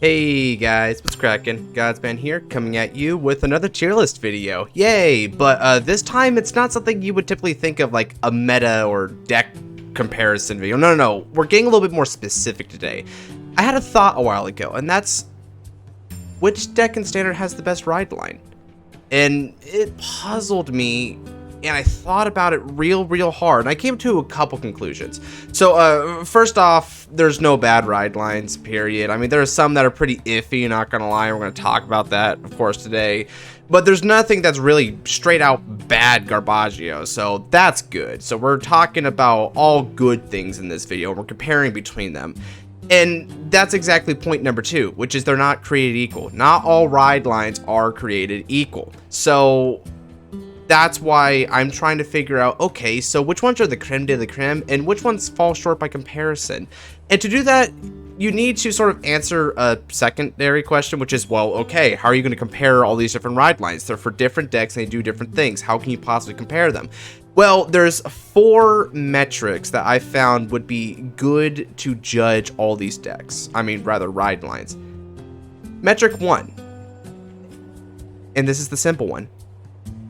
Hey guys, what's cracking? Godsman here, coming at you with another tier list video. Yay! But this time it's not something you would typically think of like a meta or deck comparison video. No. We're getting a little bit more specific today. I had a thought a while ago, and that's which deck in Standard has the best ride line? And it puzzled me, and I thought about it real hard, and I came to a couple conclusions. So first off, there's no bad ride lines, period. I mean, there are some that are pretty iffy, not gonna lie. We're gonna talk about that, of course, today. But there's nothing that's really straight out bad garbaggio, so that's good. So we're talking about all good things in this video, and we're comparing between them. And that's exactly point number 2, which is they're not created equal. Not all ride lines are created equal. So that's why I'm trying to figure out, okay, so which ones are the creme de la creme and which ones fall short by comparison? And to do that, you need to sort of answer a secondary question, which is, well, okay, how are you going to compare all these different ride lines? They're for different decks and they do different things. How can you possibly compare them? Well, there's 4 metrics that I found would be good to judge all these decks. I mean, rather, ride lines. Metric 1, and this is the simple one.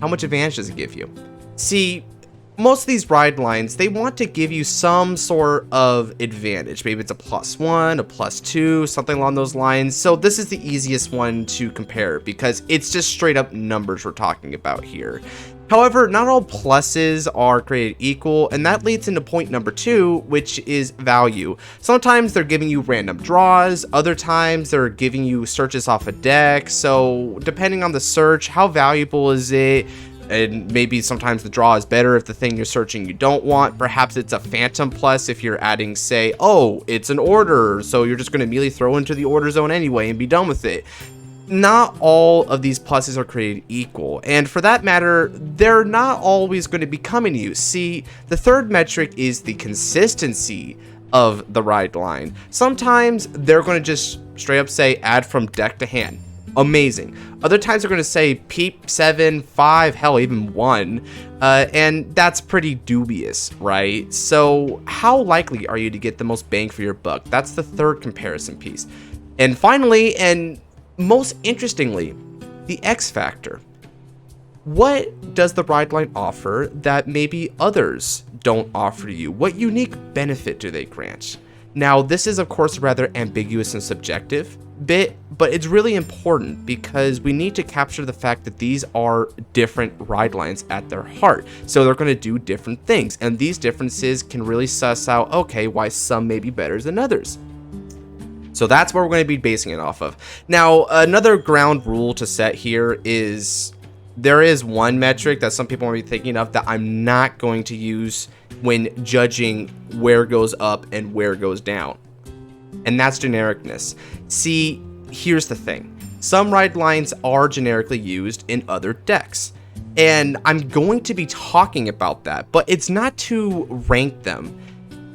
How much advantage does it give you? See, most of these ride lines, they want to give you some sort of advantage. Maybe it's a +1, a +2, something along those lines. So this is the easiest one to compare because it's just straight up numbers we're talking about here. However, not all pluses are created equal, and that leads into point number 2, which is value. Sometimes they're giving you random draws, other times they're giving you searches off a deck, so depending on the search, how valuable is it? And maybe sometimes the draw is better if the thing you're searching you don't want. Perhaps it's a phantom plus if you're adding, say, oh, it's an order, so you're just going to immediately throw into the order zone anyway and be done with it. Not all of these pluses are created equal, and for that matter, they're not always going to be coming to you. See, the third metric is the consistency of the ride line. Sometimes they're going to just straight up say add from deck to hand. Amazing. Other times they're going to say peep 7, 5, hell, even 1, and that's pretty dubious, right? So how likely are you to get the most bang for your buck? That's the third comparison piece. And finally, and most interestingly, the X factor. What does the ride line offer that maybe others don't offer to you? What unique benefit do they grant? Now, this is of course a rather ambiguous and subjective bit, but it's really important because we need to capture the fact that these are different ride lines at their heart. So they're going to do different things, and these differences can really suss out, okay, why some may be better than others. So that's what we're going to be basing it off of. Now, another ground rule to set here is there is one metric that some people might be thinking of that I'm not going to use when judging where goes up and where goes down. And that's genericness. See, here's the thing. Some ride lines are generically used in other decks. And I'm going to be talking about that, but it's not to rank them.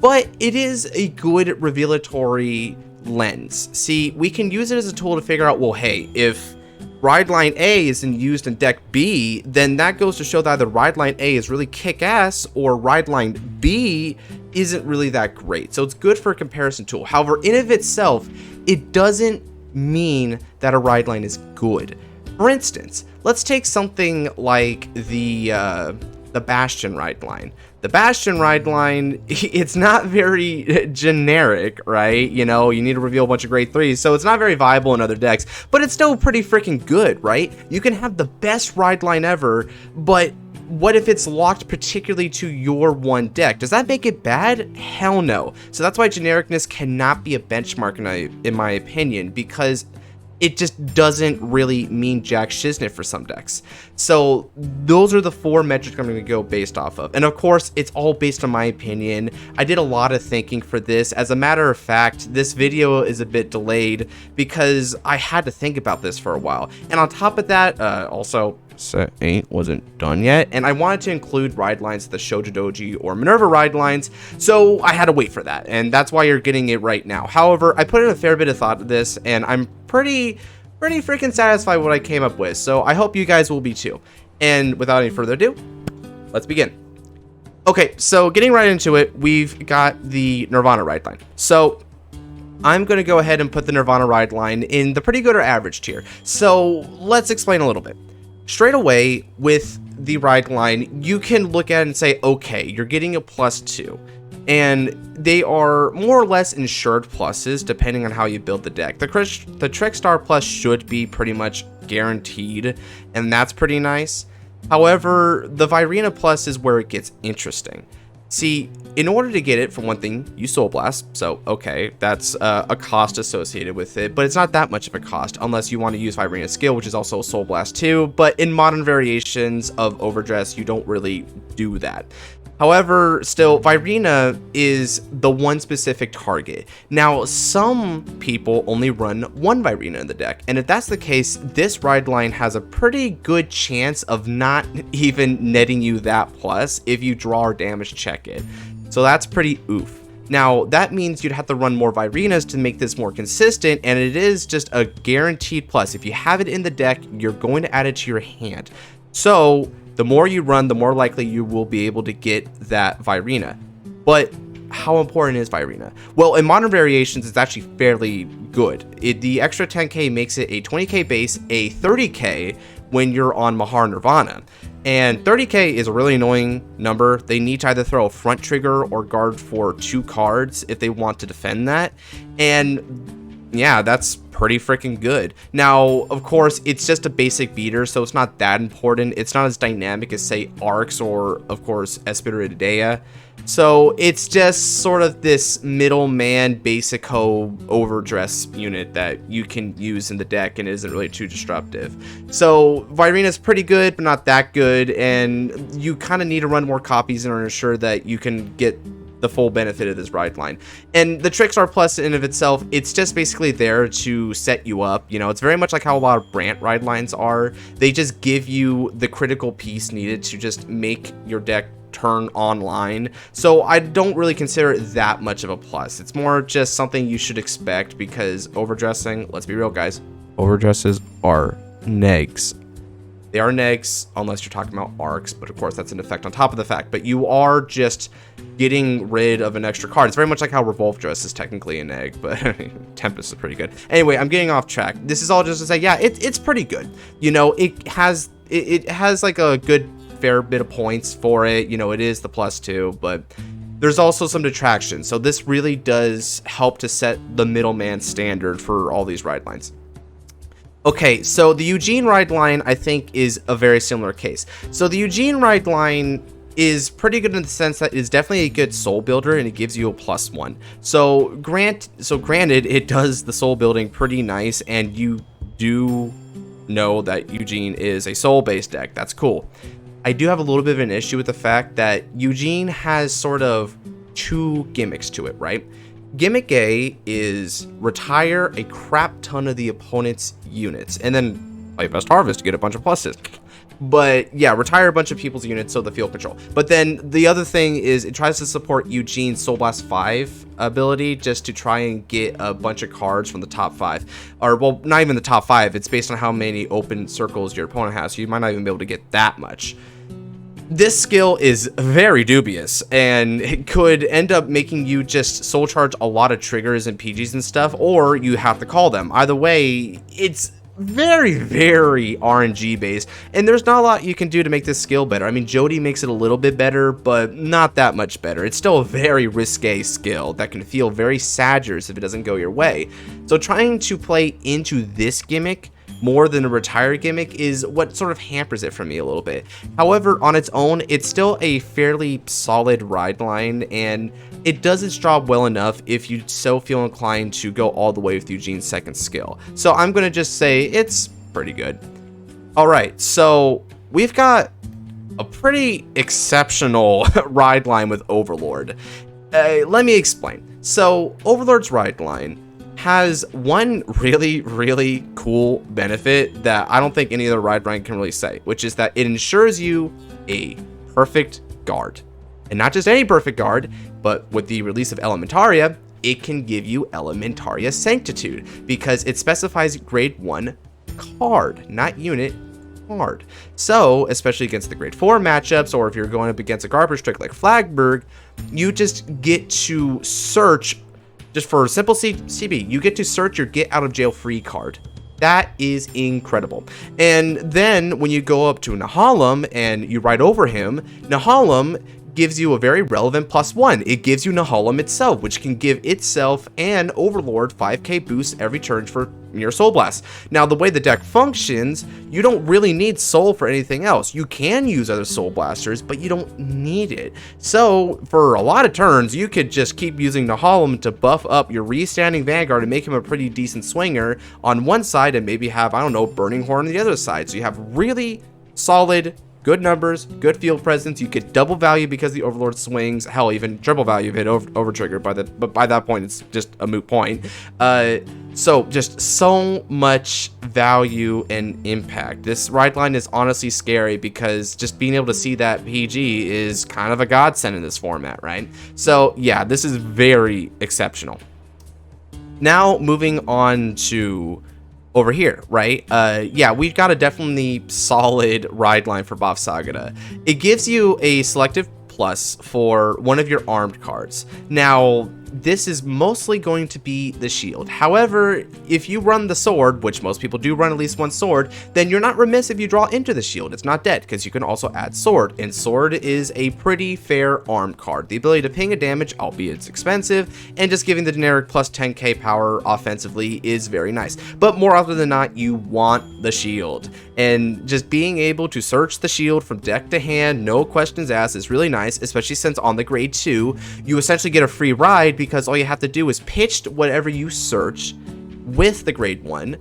But it is a good revelatory lens. See, we can use it as a tool to figure out, well, hey, if ride line A isn't used in deck B, then that goes to show that either ride line A is really kick-ass or ride line B isn't really that great. So it's good for a comparison tool. However, in of itself, it doesn't mean that a ride line is good. For instance, let's take something like the Bastion ride line. The Bastion ride line, it's not very generic, right? You know, you need to reveal a bunch of grade 3s, so it's not very viable in other decks, but it's still pretty freaking good, right? You can have the best ride line ever, but what if it's locked particularly to your one deck? Does that make it bad? Hell no. So that's why genericness cannot be a benchmark in my opinion, because it just doesn't really mean jack shiznit for some decks. So those are the 4 metrics I'm going to go based off of. And of course, it's all based on my opinion. I did a lot of thinking for this. As a matter of fact, this video is a bit delayed because I had to think about this for a while. And on top of that, also, set 8 wasn't done yet, and I wanted to include ride lines, the Shoujo Doji or Minerva ride lines, so I had to wait for that, and that's why you're getting it right now. However, I put in a fair bit of thought to this, and I'm pretty freaking satisfied with what I came up with, so I hope you guys will be too. And without any further ado, let's begin. Okay, so getting right into it, we've got the Nirvana ride line. So I'm going to go ahead and put the Nirvana Rideline in the pretty good or average tier. So let's explain a little bit. Straight away with the Rideline, you can look at it and say, okay, you're getting a +2. And they are more or less insured pluses depending on how you build the deck. The Trickstar Plus should be pretty much guaranteed, and that's pretty nice. However, the Virina Plus is where it gets interesting. See, in order to get it, for one thing, you Soul Blast, so okay, that's a cost associated with it, but it's not that much of a cost unless you want to use Virina's skill, which is also Soul Blast too, but in modern variations of Overdress, you don't really do that. However, still, Virina is the one specific target. Now, some people only run one Virina in the deck, and if that's the case, this Rideline has a pretty good chance of not even netting you that plus if you draw or damage check it. So that's pretty oof. Now, that means you'd have to run more Virinas to make this more consistent, and it is just a guaranteed plus. If you have it in the deck, you're going to add it to your hand. So the more you run, the more likely you will be able to get that Virina. But how important is Virina? Well, in modern variations, it's actually fairly good. The extra 10k makes it a 20k base, a 30k when you're on Mahar Nirvana. And 30k is a really annoying number. They need to either throw a front trigger or guard for 2 cards if they want to defend that. And yeah, that's pretty freaking good. Now, of course, it's just a basic beater, so it's not that important. It's not as dynamic as, say, Arcs or, of course, Espiridideia. So it's just sort of this middleman basico overdress unit that you can use in the deck and it isn't really too disruptive. So Virina's pretty good, but not that good, and you kind of need to run more copies in order to ensure that you can get the full benefit of this Rideline. And the Trickstar Plus in and of itself, it's just basically there to set you up. You know, it's very much like how a lot of Brandt Ridelines are. They just give you the critical piece needed to just make your deck turn online. So I don't really consider it that much of a plus. It's more just something you should expect because overdressing, let's be real guys, overdresses are negs. They are negs unless you're talking about arcs, but of course that's an effect on top of the fact. But you are just getting rid of an extra card. It's very much like how Revolve Dress is technically an egg, but Tempest is pretty good. Anyway, I'm getting off track. This is all just to say, yeah, it's pretty good. You know, it has like a good fair bit of points for it. You know, it is the +2, but there's also some detraction. So this really does help to set the middleman standard for all these Ridelines. Okay, so the Eugene Rideline, I think, is a very similar case. So the Eugene Rideline is pretty good in the sense that it's definitely a good soul builder and it gives you a +1. So granted, it does the soul building pretty nice, and you do know that Eugene is a soul-based deck. That's cool. I do have a little bit of an issue with the fact that Eugene has sort of 2 gimmicks to it, right? Gimmick A is retire a crap ton of the opponent's units and then play Best Harvest to get a bunch of pluses. But yeah, retire a bunch of people's units so the field control. But then the other thing is it tries to support Eugene's Soul Blast 5 ability just to try and get a bunch of cards from the top 5. Or, well, not even the top 5. It's based on how many open circles your opponent has, so you might not even be able to get that much. This skill is very dubious, and it could end up making you just soul charge a lot of triggers and PGs and stuff, or you have to call them. Either way, it's very, very RNG based, and there's not a lot you can do to make this skill better. I mean, Jody makes it a little bit better, but not that much better. It's still a very risque skill that can feel very Saggers if it doesn't go your way. So trying to play into this gimmick more than a retire gimmick is what sort of hampers it for me a little bit. However, on its own, it's still a fairly solid Rideline, and it does its job well enough if you so feel inclined to go all the way with Eugene's second skill. So I'm going to just say it's pretty good. Alright, so we've got a pretty exceptional Rideline with Overlord. Let me explain. So Overlord's Rideline has one really, really cool benefit that I don't think any other Rideline can really say, which is that it ensures you a perfect guard. And not just any perfect guard, but with the release of Elementaria, it can give you Elementaria Sanctitude, because it specifies grade 1 card, not unit, card. So, especially against the grade 4 matchups, or if you're going up against a garbage trick like Flagberg, you just get to search just for simple CB, you get to search your get out of jail free card. That is incredible. And then when you go up to Nahalem and you ride over him, Nahalem gives you a very relevant +1. It gives you Nahalem itself, which can give itself and Overlord 5k boost every turn for your Soul Blast. Now, the way the deck functions, you don't really need Soul for anything else. You can use other Soul Blasters, but you don't need it. So, for a lot of turns, you could just keep using Nahalem to buff up your restanding Vanguard and make him a pretty decent swinger on one side and maybe have, I don't know, Burning Horn on the other side. So you have really solid, good numbers, good field presence. You get double value because the Overlord swings. Hell, even triple value if it over triggered. But by that point, it's just a moot point. So just so much value and impact. This Rideline is honestly scary because just being able to see that PG is kind of a godsend in this format, right? So yeah, this is very exceptional. Now moving on to over here, right? Yeah, we've got a definitely solid Rideline for Bob Sagada. It gives you a selective plus for one of your armed cards. Now, this is mostly going to be the shield. However, if you run the sword, which most people do run at least one sword, then you're not remiss if you draw into the shield. It's not dead because you can also add sword, and sword is a pretty fair armed card. The ability to ping a damage, albeit it's expensive, and just giving the generic plus 10k power offensively is very nice. But more often than not, you want the shield, and just being able to search the shield from deck to hand, no questions asked, is really nice, especially since on the grade 2, you essentially get a free ride because all you have to do is pitch whatever you search with the grade 1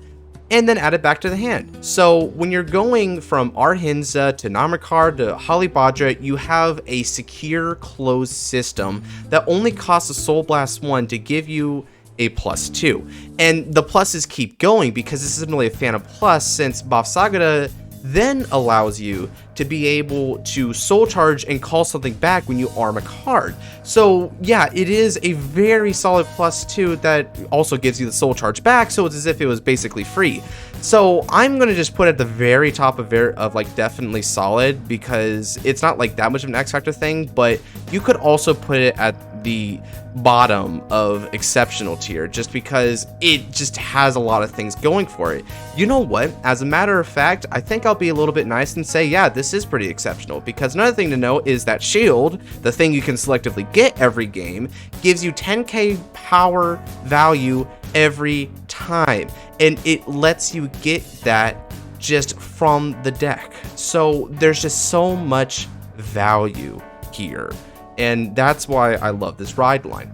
and then add it back to the hand. So when you're going from Arhinza to Namakar to Halibadra, you have a secure closed system that only costs a Soul Blast 1 to give you a +2. And the pluses keep going because this isn't really a Phantom Plus, since Bob Sagada then allows you to be able to soul charge and call something back when you arm a card. So yeah, it is a very solid +2 that also gives you the soul charge back, so it's as if it was basically free. So I'm gonna just put at the very top of like definitely solid, because it's not like that much of an X Factor thing, but you could also put it at the bottom of exceptional tier just because it just has a lot of things going for it. You know what? As a matter of fact, I think I'll be a little bit nice and say, yeah, this is pretty exceptional, because another thing to note is that shield, the thing you can selectively get every game, gives you 10k power value every time, and it lets you get that just from the deck. So there's just so much value here, and that's why I love this Rideline.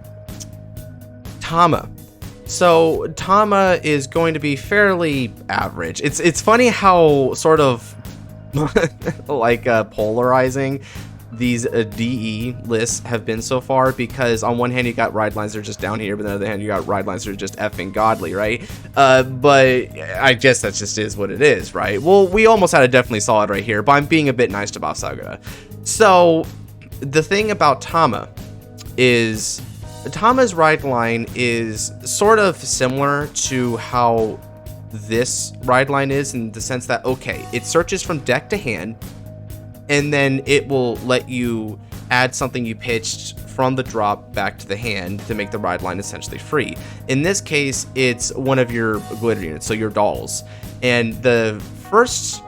Tama. So Tama is going to be fairly average. It's funny how sort of like polarizing these DE lists have been so far, because on one hand you got Ridelines that are just down here, but on the other hand you got Ridelines that are just effing godly, right? But I guess that just is what it is, right? Well, we almost had a definitely solid right here, but I'm being a bit nice to Bob Sagada. So the thing about Tama is Tama's Rideline is sort of similar to how this Rideline is, in the sense that, okay, it searches from deck to hand, and then it will let you add something you pitched from the drop back to the hand to make the Rideline essentially free. In this case, it's one of your glitter units, so your dolls. And the first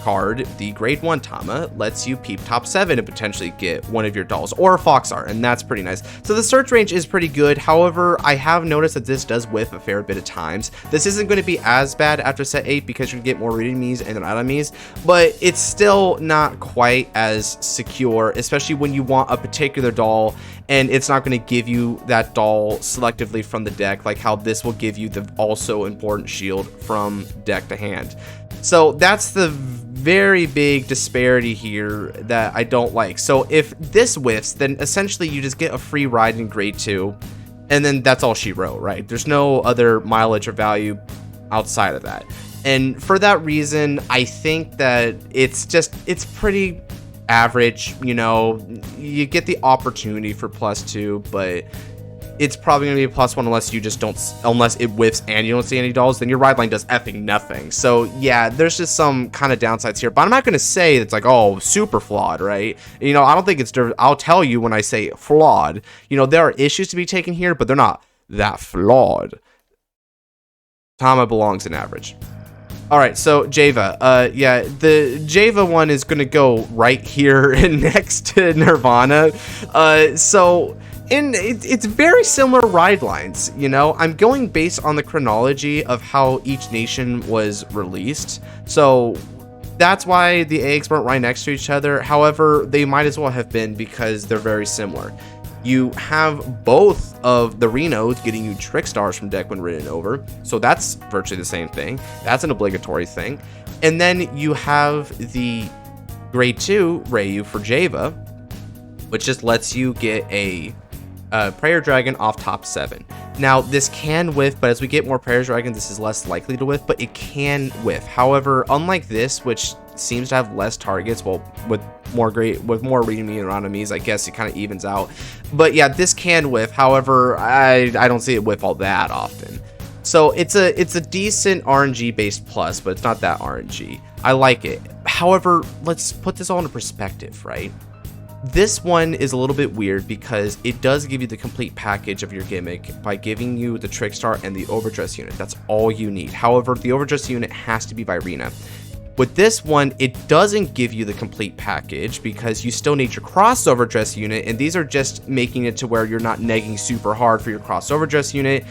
card, the grade 1 Tama, lets you peep top 7 and potentially get one of your dolls or a Foxar, and that's pretty nice. So the search range is pretty good. However, I have noticed that this does whiff a fair bit of times. This isn't going to be as bad after set 8 because you get more read-enemies and enemies, but it's still not quite as secure, especially when you want a particular doll and it's not going to give you that doll selectively from the deck, like how this will give you the also important shield from deck to hand. So that's the very big disparity here that I don't like. So if this whiffs, then essentially you just get a free ride in grade 2, and then that's all she wrote, right? There's no other mileage or value outside of that. And for that reason, I think that it's pretty average. You know, you get the opportunity for +2, but it's probably gonna be a +1 unless it whiffs and you don't see any dolls, then your Rideline does effing nothing. So yeah, there's just some kind of downsides here, but I'm not gonna say it's like, oh, super flawed, right? You know, I don't think it's, I'll tell you when I say flawed, you know, there are issues to be taken here, but they're not that flawed. Tama belongs in average. All right, so Java. Yeah, the Java one is going to go right here next to Nirvana. It's very similar ride lines, you know. I'm going based on the chronology of how each nation was released. So that's why the eggs weren't right next to each other. However, they might as well have been because they're very similar. You have both of the Renos getting you Trick Stars from deck when ridden over. So that's virtually the same thing. That's an obligatory thing. And then you have the Grade 2 Rayu for Java, which just lets you get a Prayer Dragon off top 7. Now, this can whiff, but as we get more Prayer Dragon, this is less likely to whiff, but it can whiff. However, unlike this, which seems to have less targets, well, with more reading me and enemies, I guess it kind of evens out. But yeah, this can whiff. However, I don't see it whiff all that often. So it's a decent RNG based plus, but it's not that RNG. I like it. However, let's put this all into perspective, right? This one is a little bit weird because it does give you the complete package of your gimmick by giving you the Trickstar and the Overdress unit. That's all you need. However, the Overdress unit has to be Virena. With this one, it doesn't give you the complete package because you still need your crossover dress unit, and these are just making it to where you're not negging super hard for your crossover dress unit.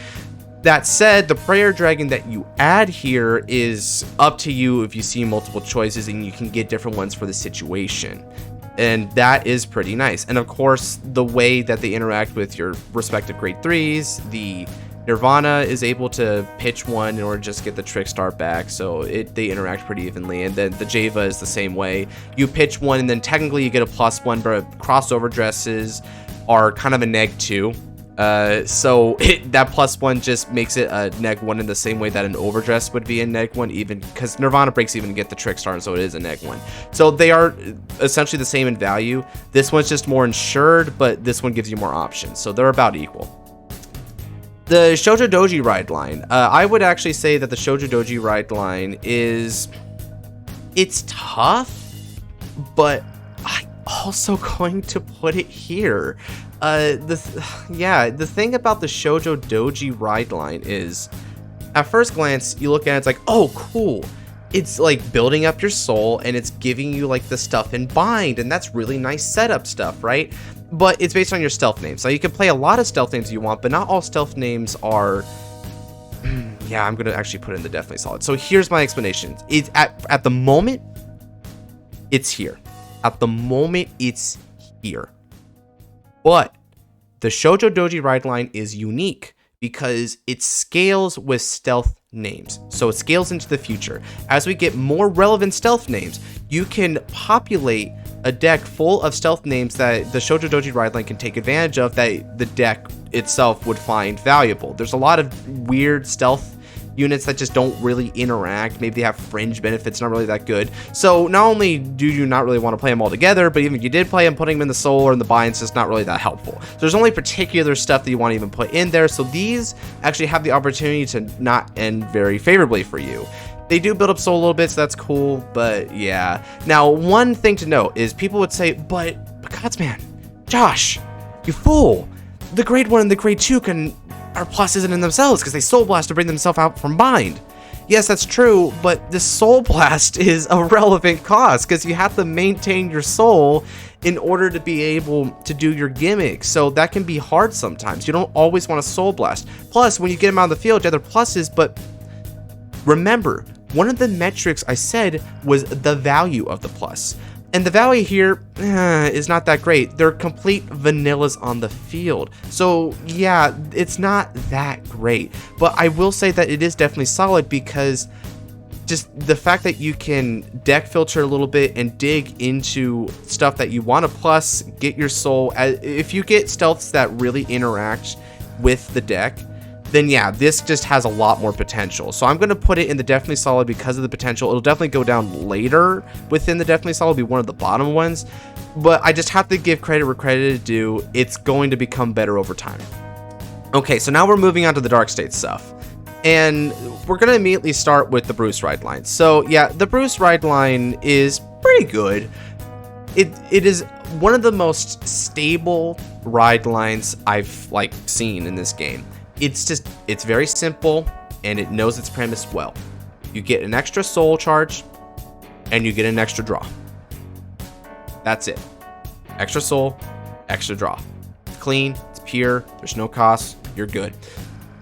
That said, the Prayer Dragon that you add here is up to you if you see multiple choices, and you can get different ones for the situation. And that is pretty nice. And of course, the way that they interact with your respective grade 3s, the Nirvana is able to pitch one in order to just get the Trickstar back, so they interact pretty evenly. And then the Java is the same way. You pitch one, and then technically you get a +1, but crossover dresses are kind of a -2. So that +1 just makes it a -1 in the same way that an overdress would be a -1, even because Nirvana breaks even to get the Trickstar, and so it is a -1. So they are essentially the same in value. This one's just more insured, but this one gives you more options, so they're about equal. The Shoujo Doji ride line. I would actually say that the Shoujo Doji ride line it's tough, but I'm also going to put it here. The thing about the Shoujo Doji ride line is, at first glance, you look at it, it's like, oh, cool. It's like building up your soul, and it's giving you like the stuff in bind, and that's really nice setup stuff, right? But it's based on your stealth names. So you can play a lot of stealth names you want, but not all stealth names are... yeah, I'm going to actually put in the definitely solid. So here's my explanation. It's at the moment, it's here. At the moment, it's here. But the Shoujo Doji ride line is unique because it scales with stealth names. So it scales into the future. As we get more relevant stealth names, you can populate a deck full of stealth names that the Shoujo Doji ride line can take advantage of that the deck itself would find valuable. There's a lot of weird stealth units that just don't really interact. Maybe they have fringe benefits, not really that good. So not only do you not really want to play them all together, but even if you did play them, putting them in the soul or in the binds is not really that helpful. So there's only particular stuff that you want to even put in there. So these actually have the opportunity to not end very favorably for you. They do build up soul a little bit, so that's cool, but yeah. Now, one thing to note is people would say, but Godsman, Josh, you fool. The grade 1 and the grade 2 are pluses in themselves because they soul blast to bring themselves out from bind. Yes, that's true, but the soul blast is a relevant cost because you have to maintain your soul in order to be able to do your gimmick. So that can be hard sometimes. You don't always want to soul blast. Plus, when you get them out of the field, you have their pluses, but remember, one of the metrics I said was the value of the plus. And the value here is not that great. They're complete vanillas on the field. So yeah, it's not that great. But I will say that it is definitely solid because just the fact that you can deck filter a little bit and dig into stuff that you want to plus, get your soul. If you get stealths that really interact with the deck, then yeah, this just has a lot more potential. So I'm going to put it in the definitely solid because of the potential. It'll definitely go down later within the definitely solid, be one of the bottom ones. But I just have to give credit where credit is due. It's going to become better over time. Okay, so now we're moving on to the Dark State stuff. And we're going to immediately start with the Bruce ride line. So yeah, the Bruce ride line is pretty good. It is one of the most stable ride lines I've seen in this game. it's very simple, and it knows its premise well. You get an extra soul charge, and you get an extra draw. That's it. Extra soul, extra draw. It's clean, it's pure, there's no cost, you're good.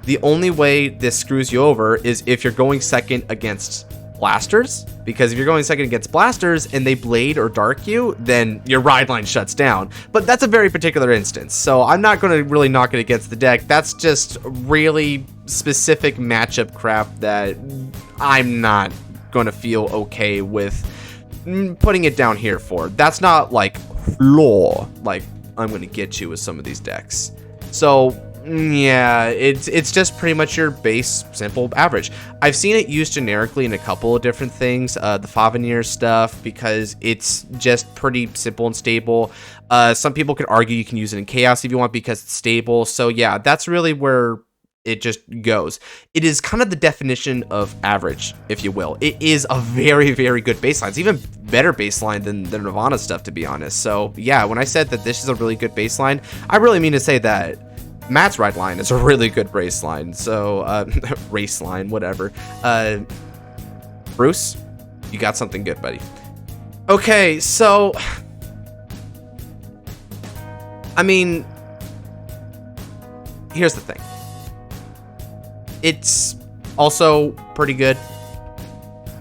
The only way this screws you over is if you're going second against blasters, because if you're going second against blasters and they blade or dark you, then your Rideline shuts down. But that's a very particular instance, so I'm not going to really knock it against the deck. That's just really specific matchup crap that I'm not going to feel okay with putting it down here for. That's not like flaw like I'm going to get you with some of these decks. So yeah, it's just pretty much your base simple average. I've seen it used generically in a couple of different things, the Favonier stuff, because it's just pretty simple and stable. Some people could argue you can use it in Chaos if you want because it's stable. So yeah, that's really where it just goes. It is kind of the definition of average, if you will. It is a very, very good baseline. It's even better baseline than the Nirvana stuff, to be honest. So yeah, when I said that this is a really good baseline, I really mean to say that Matt's Rideline is a really good raceline. So, raceline, whatever. Bruce, you got something good, buddy. Okay, so I mean, here's the thing. It's also pretty good.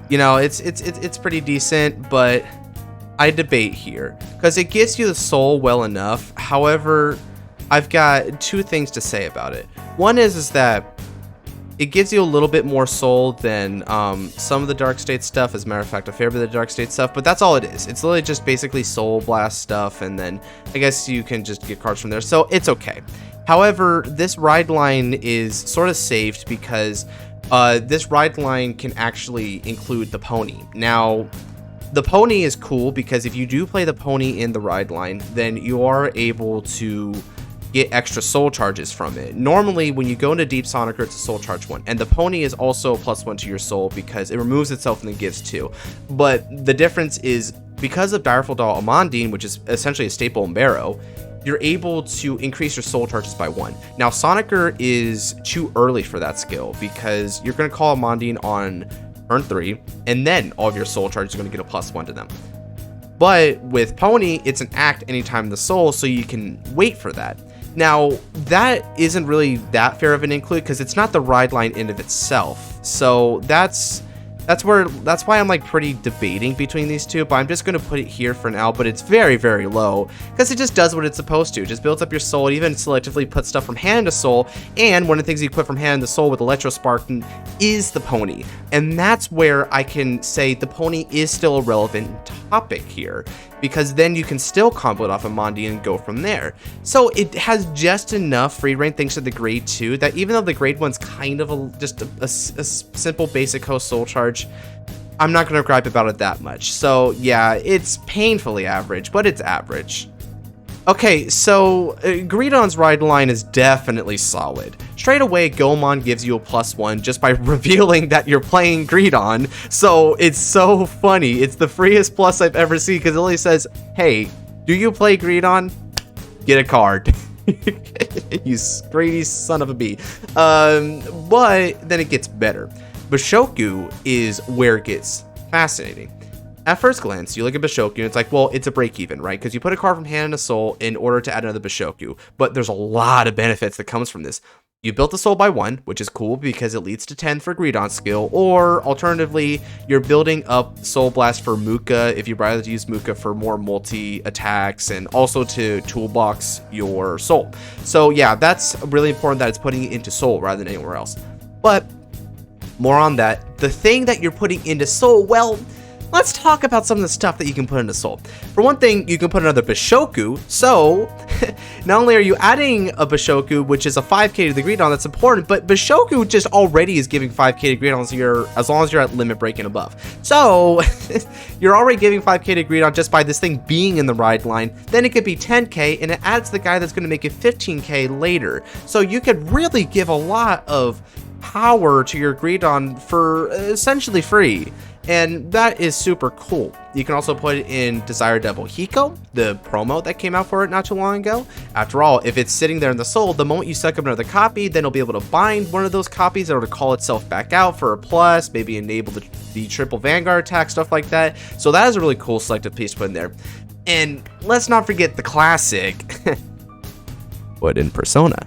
You know, it's pretty decent, but I debate here because it gives you the soul well enough. However, I've got two things to say about it. One is that it gives you a little bit more soul than some of the Dark State stuff. As a matter of fact, I favor the Dark State stuff, but that's all it is. It's literally just basically Soul Blast stuff, and then I guess you can just get cards from there, so it's okay. However, this Rideline is sort of saved because this Rideline can actually include the pony. Now, the pony is cool because if you do play the pony in the Rideline, then you are able to get extra soul charges from it. Normally, when you go into Deep Sonicer, it's a soul charge 1, and the pony is also +1 to your soul because it removes itself and then gives 2. But the difference is because of Direful Doll Amandine, which is essentially a staple in Barrow, you're able to increase your soul charges by 1. Now, Sonicer is too early for that skill because you're going to call Amandine on turn 3, and then all of your soul charges are going to get a +1 to them. But with Pony, it's an act anytime in the soul, so you can wait for that. Now, that isn't really that fair of an include because it's not the Rideline in of itself. So that's why I'm like pretty debating between these two, but I'm just going to put it here for now. But it's very, very low because it just does what it's supposed to. It just builds up your soul. It even selectively puts stuff from hand to soul, and one of the things you put from hand to soul with Electro Sparking is the pony, and that's where I can say the pony is still a relevant topic here, because then you can still combo it off of Mondi and go from there. So it has just enough free reign thanks to the grade 2 that even though the grade 1's kind of just a simple basic host soul charge, I'm not going to gripe about it that much. So yeah, it's painfully average, but it's average. Okay, so Greedon's Rideline is definitely solid. Straight away, Gomon gives you a +1 just by revealing that you're playing Greedon, so it's so funny. It's the freest plus I've ever seen, because it only says, hey, do you play Greedon? Get a card. You greedy son of a bee. But then it gets better. Bishoku is where it gets fascinating. At first glance, you look at Bishoku and it's like, well, it's a break even, right? Because you put a card from hand and a soul in order to add another Bishoku. But there's a lot of benefits that comes from this. You built the soul by 1, which is cool because it leads to 10 for Greedon skill. Or alternatively, you're building up Soul Blast for Muka if you'd rather use Muka for more multi attacks and also to toolbox your soul. So yeah, that's really important that it's putting it into soul rather than anywhere else. But more on that. The thing that you're putting into soul, well, let's talk about some of the stuff that you can put into soul. For one thing, you can put another Bishoku, so not only are you adding a Bishoku, which is a 5k to the Greedon, that's important, but Bishoku just already is giving 5k to Greedon as long as you're at limit break and above. So you're already giving 5k to Greedon just by this thing being in the Rideline. Then it could be 10k, and it adds the guy that's going to make it 15k later. So you could really give a lot of power to your Greedon for essentially free. And that is super cool. You can also put it in Desire Devil Hiko, the promo that came out for it not too long ago. After all, if it's sitting there in the soul, the moment you suck up another copy, then it'll be able to bind one of those copies in order to call itself back out for a plus, maybe enable the triple Vanguard attack, stuff like that. So that is a really cool selective piece to put in there. And let's not forget the classic, put in Persona.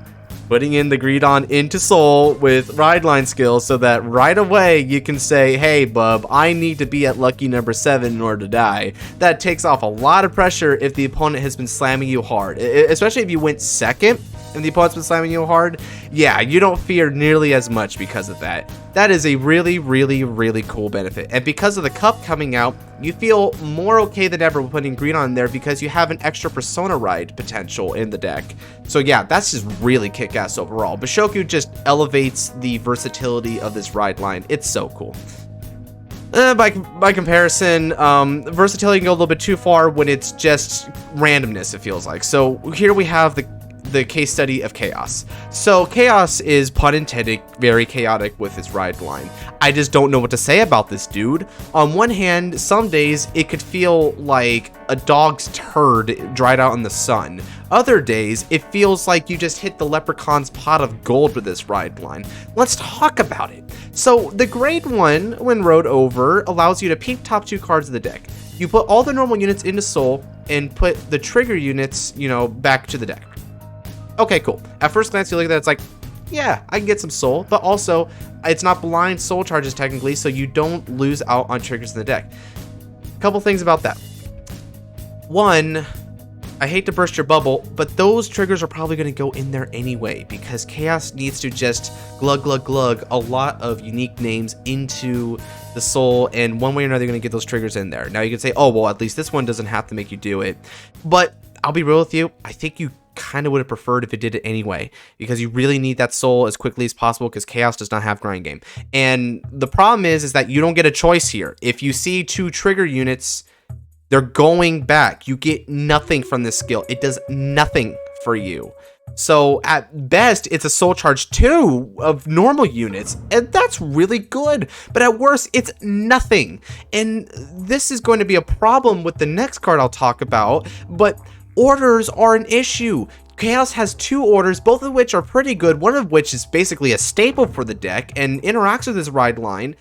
Putting in the Greedon into Soul with Rideline skills so that right away you can say, hey bub, I need to be at lucky number 7 in order to die. That takes off a lot of pressure if the opponent has been slamming you hard, especially if you went second and the opponent's been slamming you hard. Yeah, you don't fear nearly as much because of that. That is a really, really, really cool benefit. And because of the cup coming out, you feel more okay than ever with putting Greedon in there because you have an extra Persona ride potential in the deck. So yeah, that's just really kick-ass overall. Bishoku just elevates the versatility of this ride line. It's so cool. By comparison, versatility can go a little bit too far when it's just randomness, it feels like. So here we have the case study of Chaos. So Chaos is, pun intended, very chaotic with his ride line. I just don't know what to say about this dude. On one hand, some days it could feel like a dog's turd dried out in the sun. Other days, it feels like you just hit the leprechaun's pot of gold with this ride line. Let's talk about it. So the grade 1, when rode over, allows you to peek top 2 cards of the deck. You put all the normal units into Soul and put the trigger units, back to the deck. Okay, cool. At first glance, you look at that, it's like, yeah, I can get some Soul, but also, it's not blind Soul charges technically, so you don't lose out on triggers in the deck. Couple things about that. One, I hate to burst your bubble, but those triggers are probably going to go in there anyway, because Chaos needs to just glug a lot of unique names into the Soul, and one way or another, you're going to get those triggers in there. Now, you can say, oh, well, at least this one doesn't have to make you do it, but I'll be real with you, I think you kind of would have preferred if it did it anyway, because you really need that Soul as quickly as possible, because Chaos does not have grind game. And the problem is that you don't get a choice here. If you see 2 trigger units, they're going back. You get nothing from this skill. It does nothing for you. So at best, it's a Soul Charge 2 of normal units, and that's really good. But at worst, it's nothing. And this is going to be a problem with the next card I'll talk about, but orders are an issue. Chaos has 2 orders, both of which are pretty good, one of which is basically a staple for the deck and interacts with this ride line.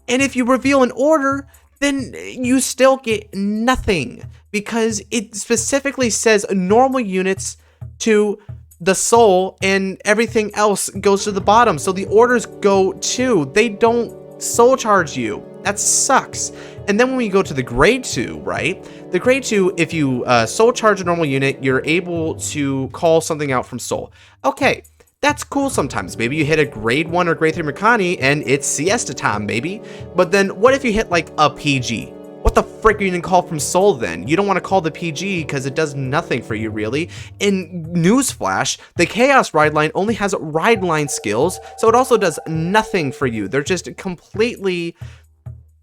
And if you reveal an order, then you still get nothing, because it specifically says normal units to the Soul and everything else goes to the bottom. So the orders go too. They don't Soul Charge you. That sucks. And then when we go to the grade 2, right? The grade 2, if you Soul Charge a normal unit, you're able to call something out from Soul. Okay, that's cool sometimes. Maybe you hit a grade 1 or grade 3 Mikani and it's siesta time, baby. But then what if you hit like a PG? What the frick are you gonna call from Soul then? You don't want to call the PG because it does nothing for you really. In newsflash, the Chaos ride line only has ride line skills, so it also does nothing for you. They're just completely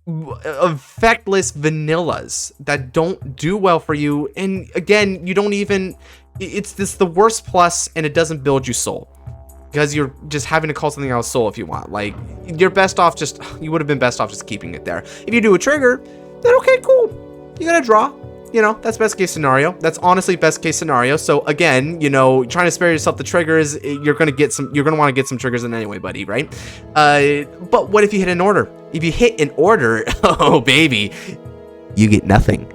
effectless vanillas that don't do well for you. And again, you don't even, it's the worst plus, and it doesn't build you Soul, because you're just having to call something out of Soul if you want. Like, you're best off just, you would have been best off just keeping it there. If you do a trigger, then okay, cool, you got a draw. That's best case scenario. That's honestly best case scenario. So again, trying to spare yourself the triggers, you're gonna want to get some triggers in anyway, buddy, right? But what if you hit an order? If you hit an order, oh baby, you get nothing.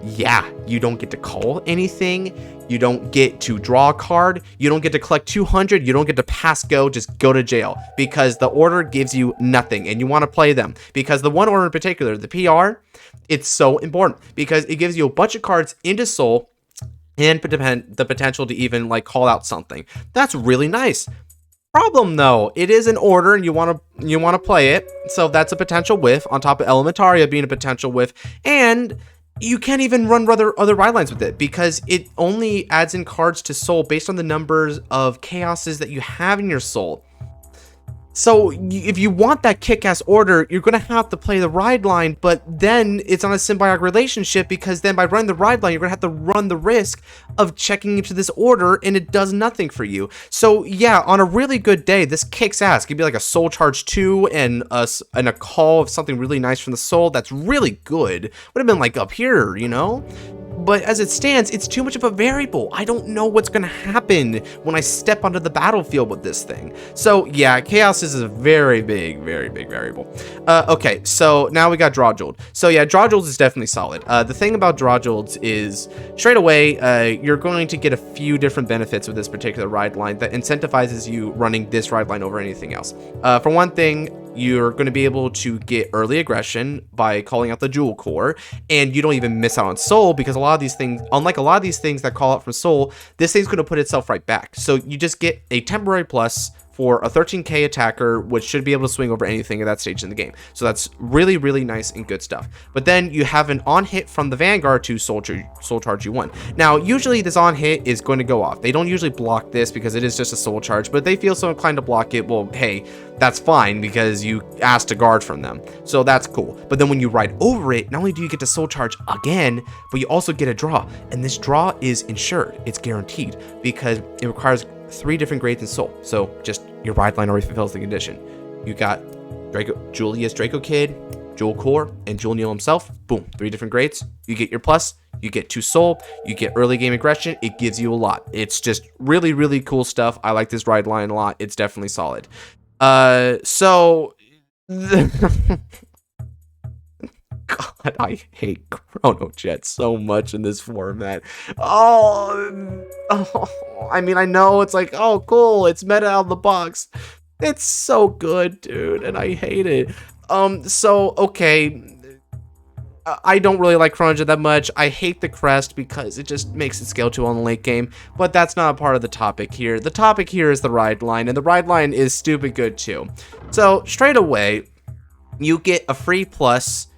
Yeah, you don't get to call anything. You don't get to draw a card. You don't get to collect 200. You don't get to pass go. Just go to jail, because the order gives you nothing, and you want to play them, because the one order in particular, the PR, it's so important because it gives you a bunch of cards into Soul and the potential to even like call out something. That's really nice. Problem though, it is an order and you want to play it, so that's a potential whiff on top of Elementaria being a potential whiff, and you can't even run other ride lines with it because it only adds in cards to Soul based on the numbers of chaoses that you have in your Soul. So if you want that kick-ass order, you're going to have to play the Rideline, but then it's on a symbiotic relationship, because then by running the Rideline, you're going to have to run the risk of checking into this order, and it does nothing for you. So yeah, on a really good day, this kicks ass. It could be like a Soul Charge 2 and a call of something really nice from the soul that's really good. Would have been like up here, you know? But as it stands, it's too much of a variable. I don't know what's going to happen when I step onto the battlefield with this thing. So yeah, Chaos is a very big variable. Okay, so now we got Draw Jeweled. So yeah, Draw Jeweled is definitely solid. The thing about Draw Jeweled is, straight away, you're going to get a few different benefits with this particular Rideline that incentivizes you running this Rideline over anything else. For one thing, you're going to be able to get early aggression by calling out the Jewel Core, and you don't even miss out on Soul, because a lot of these things, unlike a lot of these things that call out from Soul, this thing's going to put itself right back. So you just get a temporary plus for a 13k attacker, which should be able to swing over anything at that stage in the game. So that's really nice and good stuff. But then you have an on hit from the Vanguard to Soul Charge you one. Now, usually this on hit is going to go off. They don't usually block this because it is just a Soul Charge, but they feel so inclined to block it. Well, hey, that's fine, because you asked to guard from them. So that's cool. But then when you ride over it, not only do you get to Soul Charge again, but you also get a draw. And this draw is insured. It's guaranteed, because it requires 3 different grades in Soul. So just your Rideline already fulfills the condition. You got Julius Draco Kid, Jewel Core, and Jewel Neil himself. Boom, 3 different grades. You get your plus, you get 2 Soul, you get early game aggression. It gives you a lot. It's just really cool stuff. I like this Rideline a lot. It's definitely solid. So God, I hate Chrono Jet so much in this format. I mean, I know it's like, oh, cool, it's meta out of the box. It's so good, dude, and I hate it. So, okay, I don't really like Chrono Jet that much. I hate the crest because it just makes it scale too on the late game, but that's not a part of the topic here. The topic here is the Rideline, and the Rideline is stupid good too. So, straight away, you get a free plus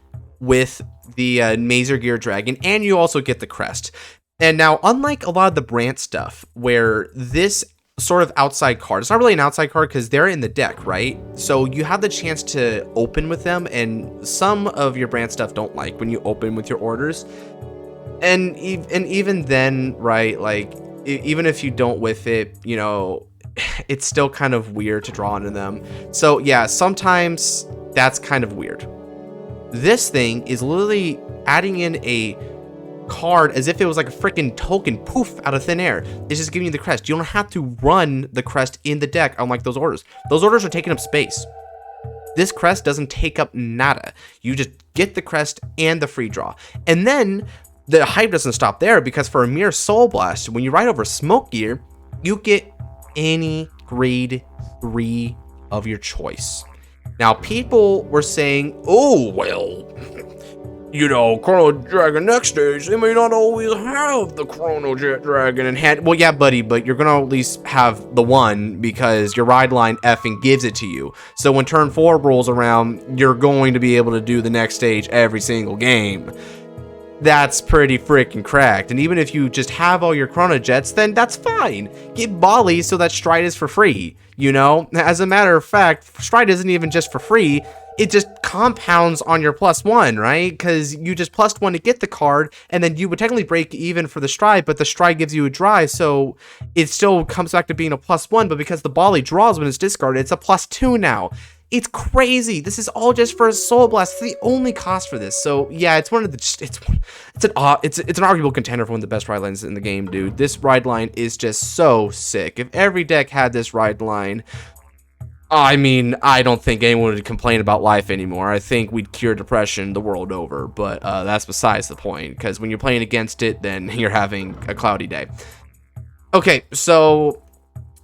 with the Mazer Gear Dragon, and you also get the crest. And now, unlike a lot of the Brandt stuff, where this sort of outside card, it's not really an outside card because they're in the deck, right? So you have the chance to open with them, and some of your Brandt stuff don't like when you open with your orders. And even then, right, like, even if you don't with it, you know, it's still kind of weird to draw into them. So yeah, sometimes that's kind of weird. This thing is literally adding in a card as if it was like a freaking token, poof, out of thin air. It's just giving you the crest. You don't have to run the crest in the deck, unlike those orders. Those orders are taking up space. This crest doesn't take up nada. You just get the crest and the free draw. And then the hype doesn't stop there, because for a mere Soul Blast, when you ride over Smoke Gear, you get any grade 3 of your choice. Now, people were saying, oh, well, you know, Chrono Dragon next stage, they may not always have the Chrono Jet Dragon in hand. Well, yeah, buddy, but you're going to at least have the one, because your Rideline effing gives it to you. So when turn 4 rolls around, you're going to be able to do the next stage every single game. That's pretty freaking cracked. And even if you just have all your Chrono Jets, then that's fine. Get Bali so that Stride is for free. You know, as a matter of fact, Stride isn't even just for free. It just compounds on your +1, right? Because you just +1 to get the card, and then you would technically break even for the Stride, but the Stride gives you a drive, so it still comes back to being a +1, but because the Bali draws when it's discarded, it's a +2 now. It's crazy. This is all just for a Soul Blast. It's the only cost for this. So yeah, it's one of the it's an arguable contender for one of the best Ridelines in the game, dude. This Rideline is just so sick. If every deck had this Rideline, I mean, I don't think anyone would complain about life anymore. I think we'd cure depression the world over, but that's besides the point, because when you're playing against it, then you're having a cloudy day. Okay, so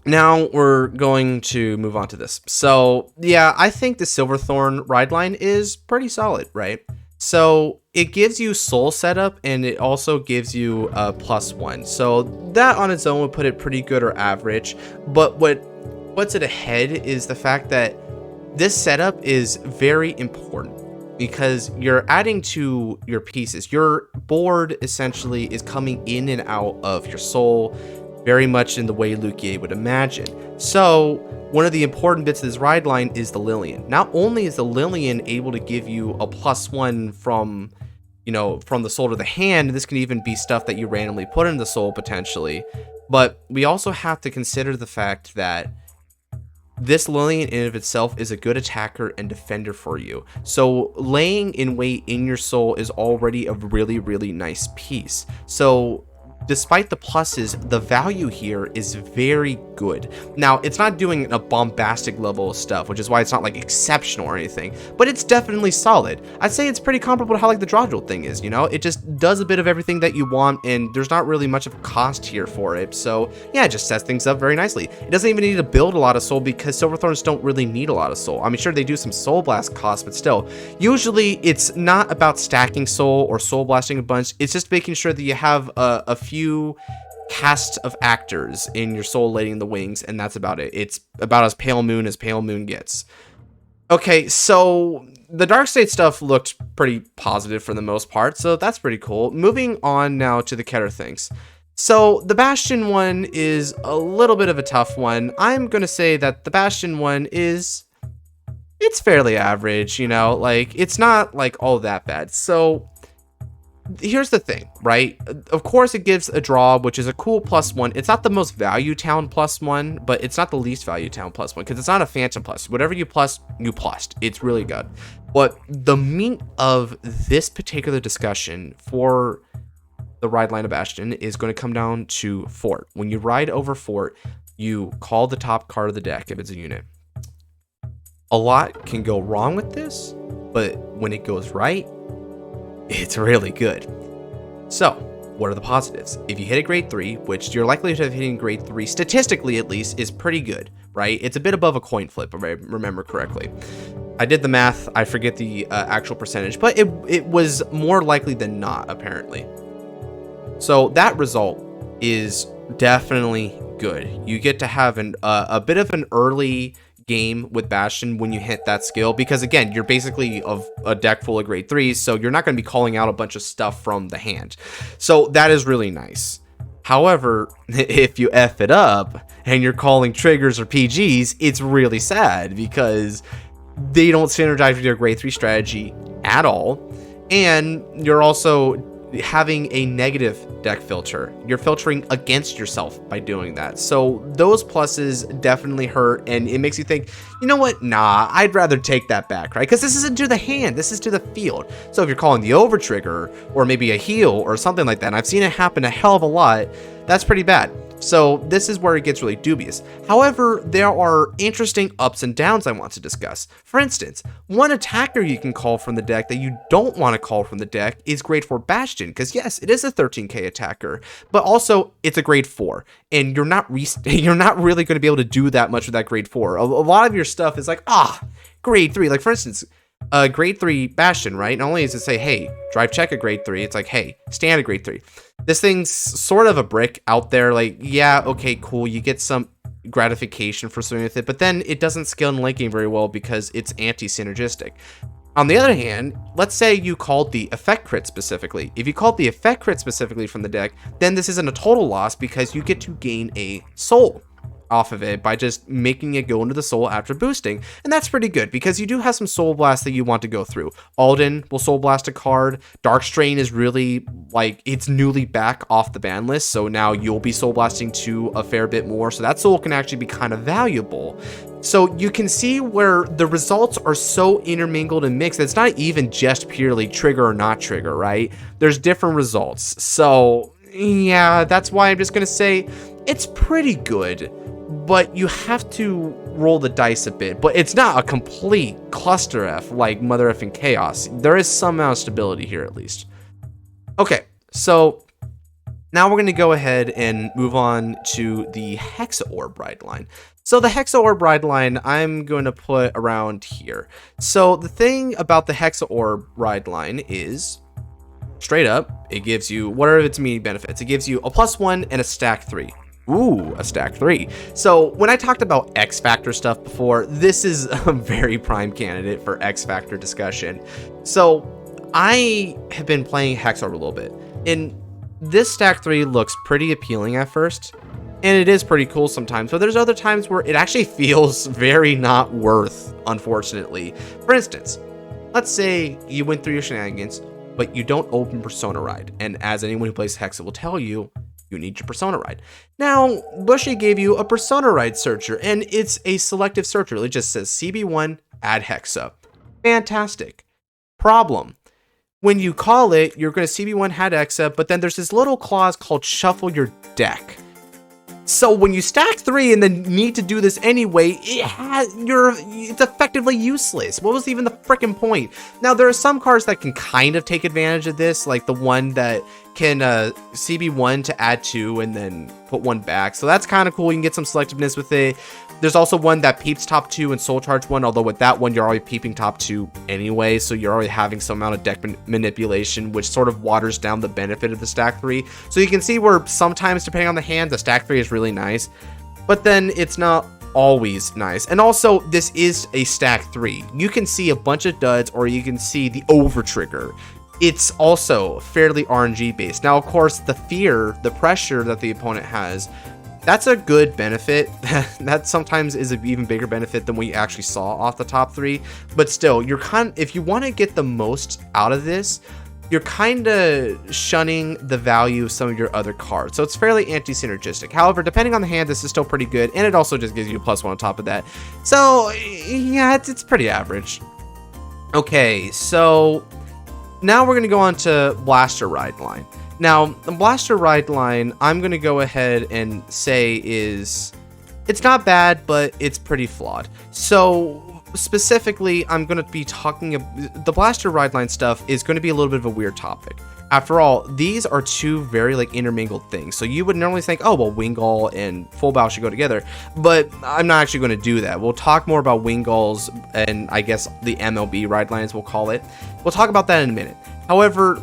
now we're going to move on to this. So yeah, I think the Silverthorn Rideline is pretty solid, right? So it gives you Soul setup, and it also gives you a +1. So that on its own would put it pretty good or average. But what's it ahead is the fact that this setup is very important, because you're adding to your pieces. Your board essentially is coming in and out of your Soul, very much in the way Lukier would imagine. So one of the important bits of this Rideline is the Lillian. Not only is the Lillian able to give you a +1 from, you know, from the soul to the hand, this can even be stuff that you randomly put in the soul potentially, but we also have to consider the fact that this Lillian in and of itself is a good attacker and defender for you. So laying in wait in your soul is already a really, really nice piece. So despite the pluses, the value here is very good. Now, it's not doing a bombastic level of stuff, which is why it's not like exceptional or anything, but it's definitely solid. I'd say it's pretty comparable to how like the draw drill thing is, you know? It just does a bit of everything that you want, and there's not really much of a cost here for it. So yeah, it just sets things up very nicely. It doesn't even need to build a lot of soul because Silverthorns don't really need a lot of soul. I mean, sure, they do some soul blast costs, but still, usually it's not about stacking soul or soul blasting a bunch. It's just making sure that you have a few cast of actors in your soul laying the wings, and that's about it. It's about as pale moon gets. Okay, so the dark state stuff looked pretty positive for the most part, so that's pretty cool. Moving on now to the Keter things. So the Bastion one is a little bit of a tough one. I'm gonna say that the Bastion one it's fairly average, you know, like it's not like all that bad. So here's the thing, right? Of course, it gives a draw, which is a cool +1. It's not the most value town +1, but it's not the least value town +1 because it's not a phantom plus. Whatever you plus, you plussed. It's really good. But the meat of this particular discussion for the Rideline of Bastion is going to come down to Fort. When you ride over Fort, you call the top card of the deck if it's a unit. A lot can go wrong with this, but when it goes right, it's really good. So, what are the positives? If you hit a grade 3, which your likelihood of hitting grade 3, statistically at least, is pretty good, right? It's a bit above a coin flip, if I remember correctly. I did the math, I forget the actual percentage, but it was more likely than not, apparently. So that result is definitely good. You get to have a bit of an early game with Bastion when you hit that skill, because again, you're basically of a deck full of grade 3s, so you're not going to be calling out a bunch of stuff from the hand. So that is really nice. However, if you F it up and you're calling triggers or PGs, it's really sad because they don't synergize with your grade 3 strategy at all, and you're also having a negative deck filter. You're filtering against yourself by doing that. So those pluses definitely hurt, and it makes you think, you know what? Nah, I'd rather take that back, right? Because this isn't to the hand, this is to the field. So if you're calling the over trigger or maybe a heal or something like that, and I've seen it happen a hell of a lot, that's pretty bad. So this is where it gets really dubious. However, there are interesting ups and downs I want to discuss. For instance, one attacker you can call from the deck that you don't want to call from the deck is grade 4 Bastion, because yes, it is a 13k attacker, but also it's a grade 4, and you're not really going to be able to do that much with that grade 4. A lot of your stuff is like, grade 3. Like for instance, grade 3 Bastion, right? Not only does it say, hey, drive check a grade 3, it's like, hey, stand a grade 3. This thing's sort of a brick out there, like, yeah, okay, cool, you get some gratification for swimming with it, but then it doesn't scale in late game very well because it's anti-synergistic. On the other hand, let's say you called the effect crit specifically. If you called the effect crit specifically from the deck, then this isn't a total loss because you get to gain a soul off of it by just making it go into the soul after boosting, and that's pretty good because you do have some soul blasts that you want to go through. Alden will soul blast a card. Darkstrain is really like, it's newly back off the ban list, so now you'll be soul blasting to a fair bit more, so that soul can actually be kind of valuable. So you can see where the results are so intermingled and mixed. It's not even just purely trigger or not trigger, right? There's different results. So yeah, that's why I'm just gonna say it's pretty good, but you have to roll the dice a bit. But it's not a complete cluster F like Mother Effing Chaos. There is some amount of stability here at least. Okay, so now we're going to go ahead and move on to the Hexa Orb Rideline. So the Hexa Orb Rideline, I'm going to put around here. So the thing about the Hexa Orb Rideline is, straight up, it gives you, what are its meaning benefits? It gives you a +1 and a stack 3. Ooh, a stack 3. So when I talked about X Factor stuff before, this is a very prime candidate for X Factor discussion. So I have been playing Hexa Orb a little bit, and this stack 3 looks pretty appealing at first, And it is pretty cool sometimes, but there's other times where it actually feels very not worth, unfortunately. For instance, let's say you went through your shenanigans, but you don't open Persona Ride. And as anyone who plays Hexa will tell you, you need your Persona Ride. Now, Bushy gave you a Persona Ride searcher, and it's a selective searcher. It just says CB1, add Hexa. Fantastic. Problem. When you call it, you're going to CB1 add Hexa, but then there's this little clause called shuffle your deck. So when you stack 3 and then need to do this anyway, it's effectively useless. What was even the freaking point? Now, there are some cards that can kind of take advantage of this, like the one that can CB1 to add 2 and then put 1 back. So that's kind of cool. You can get some selectiveness with it. There's also one that peeps top 2 and soul charge 1, although with that one, you're already peeping top 2 anyway, so you're already having some amount of deck manipulation, which sort of waters down the benefit of the stack 3. So you can see where sometimes, depending on the hand, the stack 3 is really nice, but then it's not always nice. And also, this is a stack 3. You can see a bunch of duds, or you can see the over trigger. It's also fairly RNG based. Now, of course, the fear, the pressure that the opponent has, that's a good benefit. That sometimes is an even bigger benefit than we actually saw off the top 3. But still, if you want to get the most out of this, you're kind of shunning the value of some of your other cards. So it's fairly anti-synergistic. However, depending on the hand, this is still pretty good. And it also just gives you a +1 on top of that. So yeah, it's pretty average. Okay, so now we're going to go on to Blaster Rideline. Now, the Blaster Rideline, I'm going to go ahead and say it's not bad, but it's pretty flawed. So, specifically, I'm going to be talking the Blaster Rideline stuff is going to be a little bit of a weird topic. After all, these are two very intermingled things. So you would normally think, oh, well, Wingull and Full Bow should go together, but I'm not actually going to do that. We'll talk more about Wingulls and I guess the MLB Ridelines, we'll call it. We'll talk about that in a minute. However,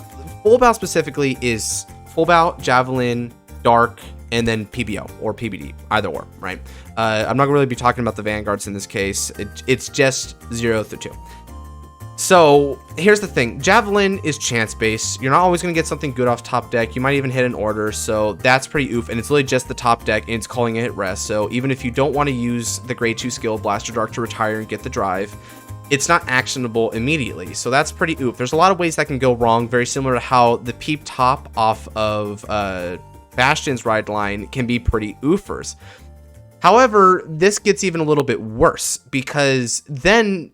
Full Bow specifically is Full Bow, Javelin, Dark, and then PBO or PBD, either or, right? I'm not going to really be talking about the Vanguards in this case. It's just 0 through 2. So here's the thing. Javelin is chance based. You're not always going to get something good off top deck. You might even hit an order. So that's pretty oof. And it's really just the top deck and it's calling it rest. So even if you don't want to use the grade 2 skill Blaster Dark to retire and get the drive, it's not actionable immediately. So that's pretty oof. There's a lot of ways that can go wrong. Very similar to how the peep top off of Bastion's Rideline can be pretty oofers. However, this gets even a little bit worse because then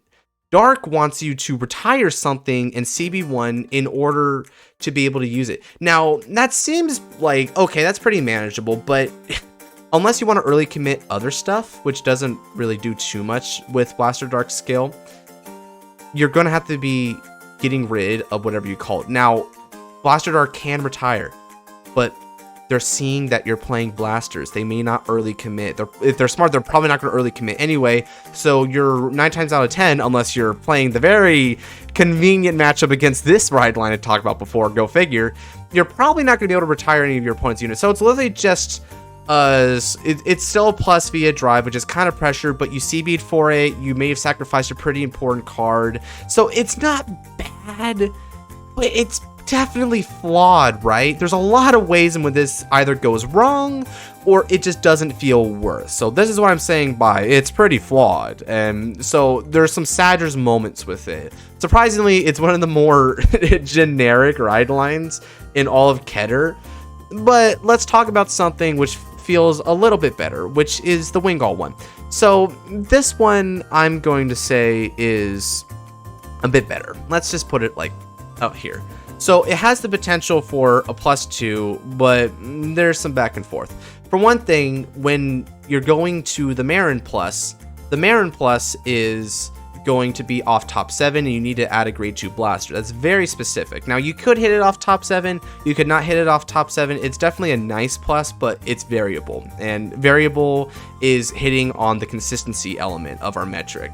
Dark wants you to retire something in CB1 in order to be able to use it. Now, that seems like, okay, that's pretty manageable, but unless you want to early commit other stuff, which doesn't really do too much with Blaster Dark's skill, you're going to have to be getting rid of whatever you call it. Now, Blaster Dark can retire, but they're seeing that you're playing blasters. They may not early commit. If they're smart, they're probably not going to early commit anyway. So you're 9 times out of 10, unless you're playing the very convenient matchup against this Rideline I talked about before, go figure, you're probably not going to be able to retire any of your opponent's units. So it's literally just, it's still a plus via drive, which is kind of pressure, but you CB'd for it. You may have sacrificed a pretty important card. So it's not bad, but it's definitely flawed, right? There's a lot of ways in which this either goes wrong or it just doesn't feel worth. So this is what I'm saying by it's pretty flawed. And so there's some Sadger's moments with it. Surprisingly, it's one of the more generic Ridelines in all of Keter. But let's talk about something which feels a little bit better, which is the Wingull one. So this one I'm going to say is a bit better. Let's just put it like out here. So it has the potential for a +2, but there's some back and forth. For one thing, when you're going to the Marin Plus is going to be off top 7 and you need to add a grade 2 blaster. That's very specific. Now you could hit it off top 7, you could not hit it off top 7. It's definitely a nice plus, but it's variable. And variable is hitting on the consistency element of our metric.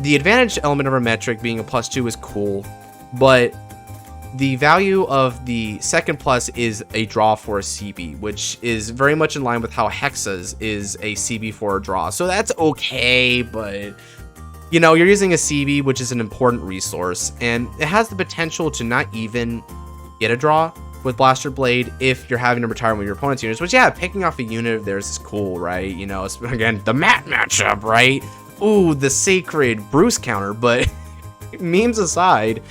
The advantage element of our metric being a +2 is cool, but the value of the second plus is a draw for a CB, which is very much in line with how Hexa's is a CB for a draw. So that's okay, but you know, you're using a CB, which is an important resource, and it has the potential to not even get a draw, with Blaster Blade if you're having to retire one of your opponent's units, which, yeah, picking off a unit of theirs is cool, right? You know, again, the mat matchup, right? Ooh, the sacred Bruce counter, but memes aside,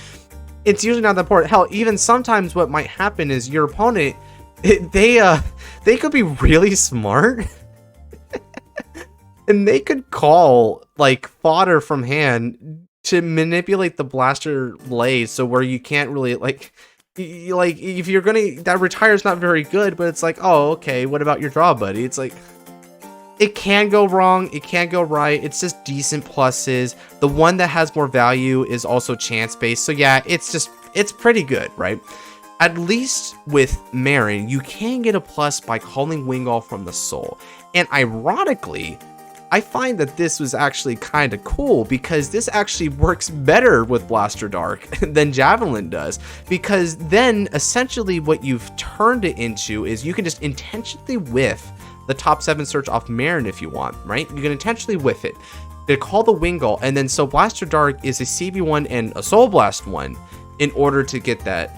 it's usually not that important. Hell, even sometimes what might happen is your opponent, they could be really smart and they could call like fodder from hand to manipulate the Blaster Blade, so where you can't really like if you're gonna, that retire's not very good, but it's like, oh, okay, what about your draw, buddy? It's like, it can go wrong, it can go right, it's just decent pluses. The one that has more value is also chance based, so yeah, it's pretty good, right? At least with Marin, you can get a plus by calling Wingall from the soul, and ironically, I find that this was actually kind of cool because this actually works better with Blaster Dark than Javelin does, because then essentially what you've turned it into is you can just intentionally whiff the top 7 search off Marin if you want, right? You can intentionally whiff it. They call the Wingall, and then so Blaster Dark is a CB1 and a Soul Blast 1 in order to get that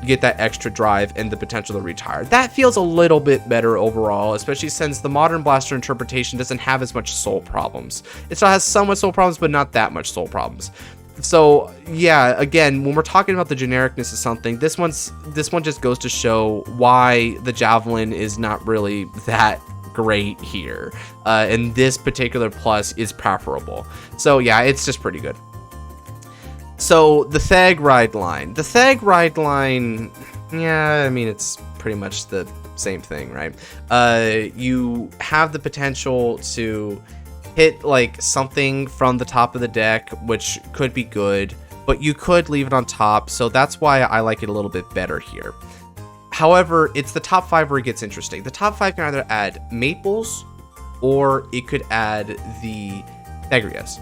extra drive and the potential to retire. That feels a little bit better overall, especially since the modern Blaster interpretation doesn't have as much soul problems. It still has somewhat soul problems, but not that much soul problems. So yeah, again, when we're talking about the genericness of something, this one just goes to show why the Javelin is not really that great here, and this particular plus is preferable. So yeah, it's just pretty good. So the Thag Rideline. The Thag Rideline, yeah, I mean, it's pretty much the same thing, right? You have the potential to hit like something from the top of the deck, which could be good, but you could leave it on top, so that's why I like it a little bit better here. However, it's the top 5 where it gets interesting. The top 5 can either add Maples, or it could add the Thagrias.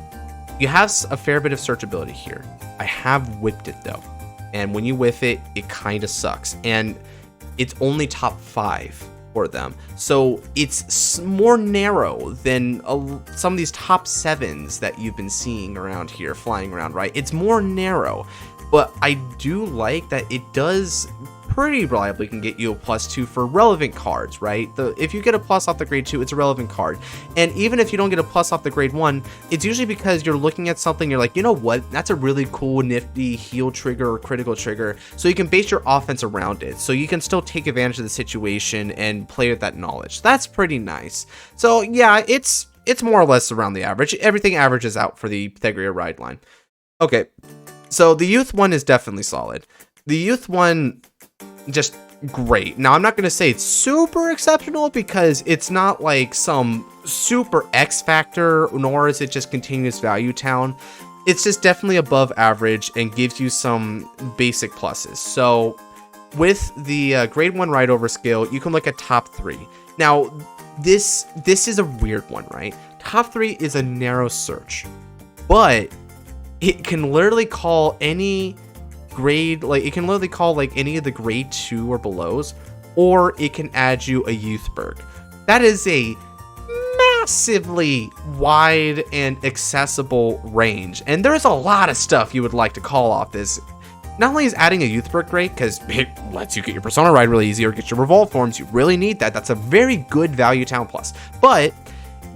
You have a fair bit of searchability here. I have whipped it though, and when you whiff it, it kind of sucks, and it's only top 5 for them, so it's more narrow than some of these top 7s that you've been seeing around here flying around, right? It's more narrow, but I do like that it does pretty reliably can get you a +2 for relevant cards, right? If you get a plus off the grade 2, it's a relevant card. And even if you don't get a plus off the grade 1, it's usually because you're looking at something, you're like, you know what, that's a really cool, nifty heal trigger or critical trigger, so you can base your offense around it. So you can still take advantage of the situation and play with that knowledge. That's pretty nice. So yeah, it's more or less around the average. Everything averages out for the Thagria Rideline. Okay, so the Youth one is definitely solid. The Youth one, just great. Now, I'm not going to say it's super exceptional because it's not like some super X factor, nor is it just continuous value town. It's just definitely above average and gives you some basic pluses. So with the grade 1 ride over skill, you can look at top 3. Now, this is a weird one, right? Top 3 is a narrow search, but it can literally call any grade, like it can literally call like any of the grade 2 or belows, or it can add you a Youthberg. That is a massively wide and accessible range, and there's a lot of stuff you would like to call off this. Not only is adding a Youthberg great because it lets you get your Persona ride really easy or get your Revolve forms, you really need that. That's a very good value town plus, but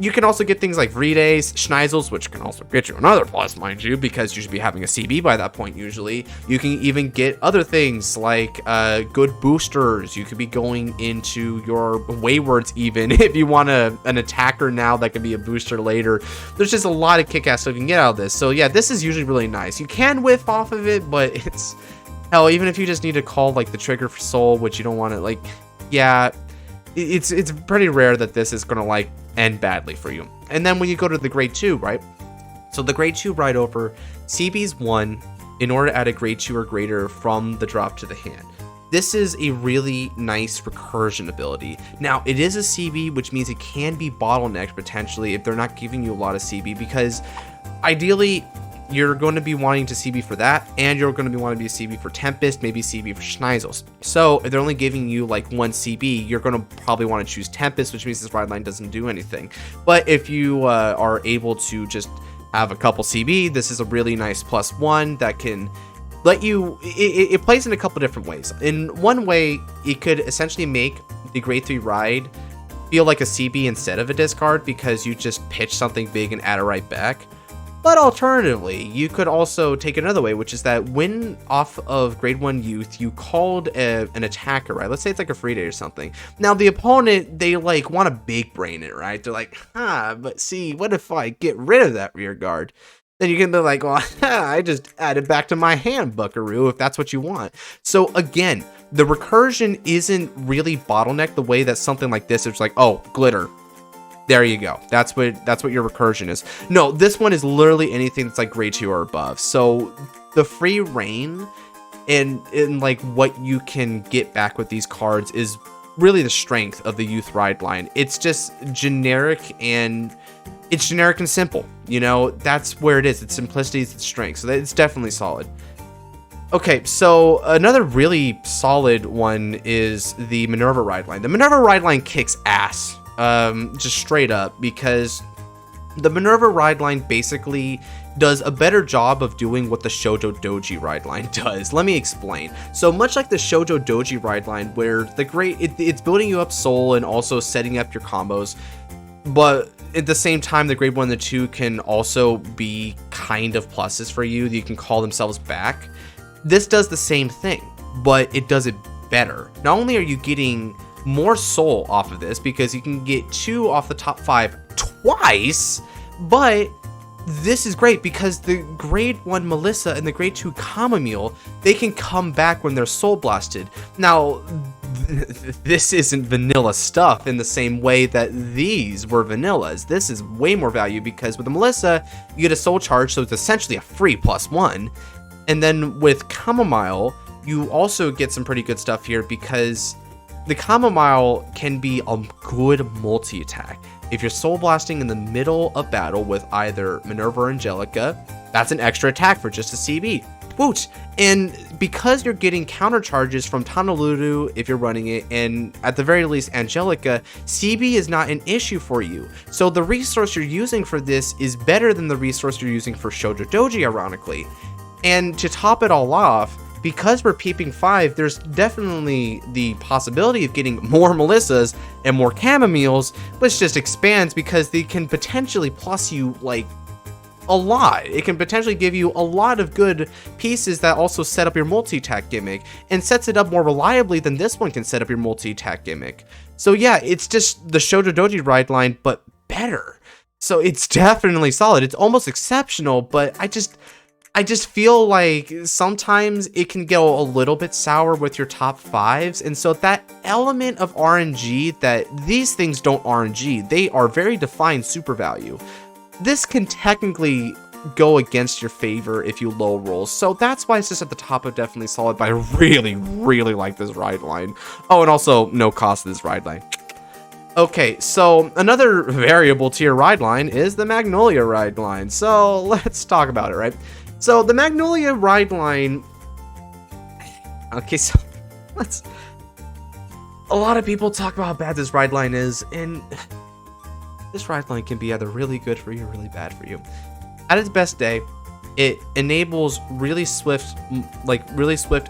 you can also get things like Vrides, Schneisels, which can also get you another plus, mind you, because you should be having a CB by that point usually. You can even get other things like good boosters. You could be going into your Waywards even if you want an attacker now that can be a booster later. There's just a lot of kick-ass stuff you can get out of this. So yeah, this is usually really nice. You can whiff off of it, but it's... Hell, even if you just need to call like the trigger for Soul, which you don't want to, like... Yeah, it's pretty rare that this is going to like end badly for you. And then when you go to the grade 2, right? So the grade 2 ride over, CB's 1 in order to add a grade 2 or greater from the drop to the hand. This is a really nice recursion ability. Now, it is a CB, which means it can be bottlenecked potentially if they're not giving you a lot of CB, because ideally you're going to be wanting to CB for that, and you're going to be wanting to be CB for Tempest, maybe CB for Schneisels. So if they're only giving you like 1 CB, you're going to probably want to choose Tempest, which means this ride line doesn't do anything. But if you are able to just have a couple CB, this is a really nice +1 that can it plays in a couple different ways. In one way, it could essentially make the grade 3 ride feel like a CB instead of a discard because you just pitch something big and add it right back. But alternatively, you could also take it another way, which is that when off of grade 1 youth, you called an attacker, right? Let's say it's like a free day or something. Now, the opponent, they like want to big brain it, right? They're like, but see, what if I get rid of that rear guard? Then you can be like, well, I just add it back to my hand, buckaroo, if that's what you want. So again, the recursion isn't really bottlenecked the way that something like this is like, oh, glitter. There you go. That's what your recursion is. No, this one is literally anything that's like grade 2 or above. So the free reign and like what you can get back with these cards is really the strength of the youth ride line. It's just generic and simple. You know, that's where it is. Its simplicity is its strength. So it's definitely solid. Okay, so another really solid one is the Minerva ride line. The Minerva ride line kicks ass. Just straight up, because the Minerva ride line basically does a better job of doing what the Shoujo Doji ride line does. Let me explain. So much like the Shoujo Doji ride line, where it's building you up soul and also setting up your combos, but at the same time, the grade 1 and the 2 can also be kind of pluses for you. You can call themselves back. This does the same thing, but it does it better. Not only are you getting more soul off of this, because you can get 2 off the top 5 twice, but this is great because the grade 1 Melissa and the grade 2 Chamomile, they can come back when they're soul blasted. Now, this isn't vanilla stuff in the same way that these were vanillas. This is way more value because with the Melissa, you get a soul charge, so it's essentially a free +1. And then with Chamomile, you also get some pretty good stuff here because the Chamomile can be a good multi-attack. If you're soul blasting in the middle of battle with either Minerva or Angelica, that's an extra attack for just a CB. Woot! And because you're getting counter charges from Tanaluru if you're running it, and at the very least Angelica, CB is not an issue for you. So the resource you're using for this is better than the resource you're using for Shoujo Doji, ironically. And to top it all off, because we're peeping 5, there's definitely the possibility of getting more Melissas and more Chamomiles, which just expands because they can potentially plus you like a lot. It can potentially give you a lot of good pieces that also set up your multi-attack gimmick and sets it up more reliably than this one can set up your multi-attack gimmick. So yeah, it's just the Shoujo Doji ride line, but better. So it's definitely solid. It's almost exceptional, but I just feel like sometimes it can go a little bit sour with your top 5s. And so that element of RNG that these things don't RNG, they are very defined super value. This can technically go against your favor if you low roll. So that's why it's just at the top of definitely solid, but I really, really like this ride line. Oh, and also no cost of this ride line. Okay, so another variable tier ride line is the Magnolia ride line. So let's talk about it, right? So the Magnolia ride line, okay, so a lot of people talk about how bad this ride line is, and this ride line can be either really good for you or really bad for you. At its best day, it enables really swift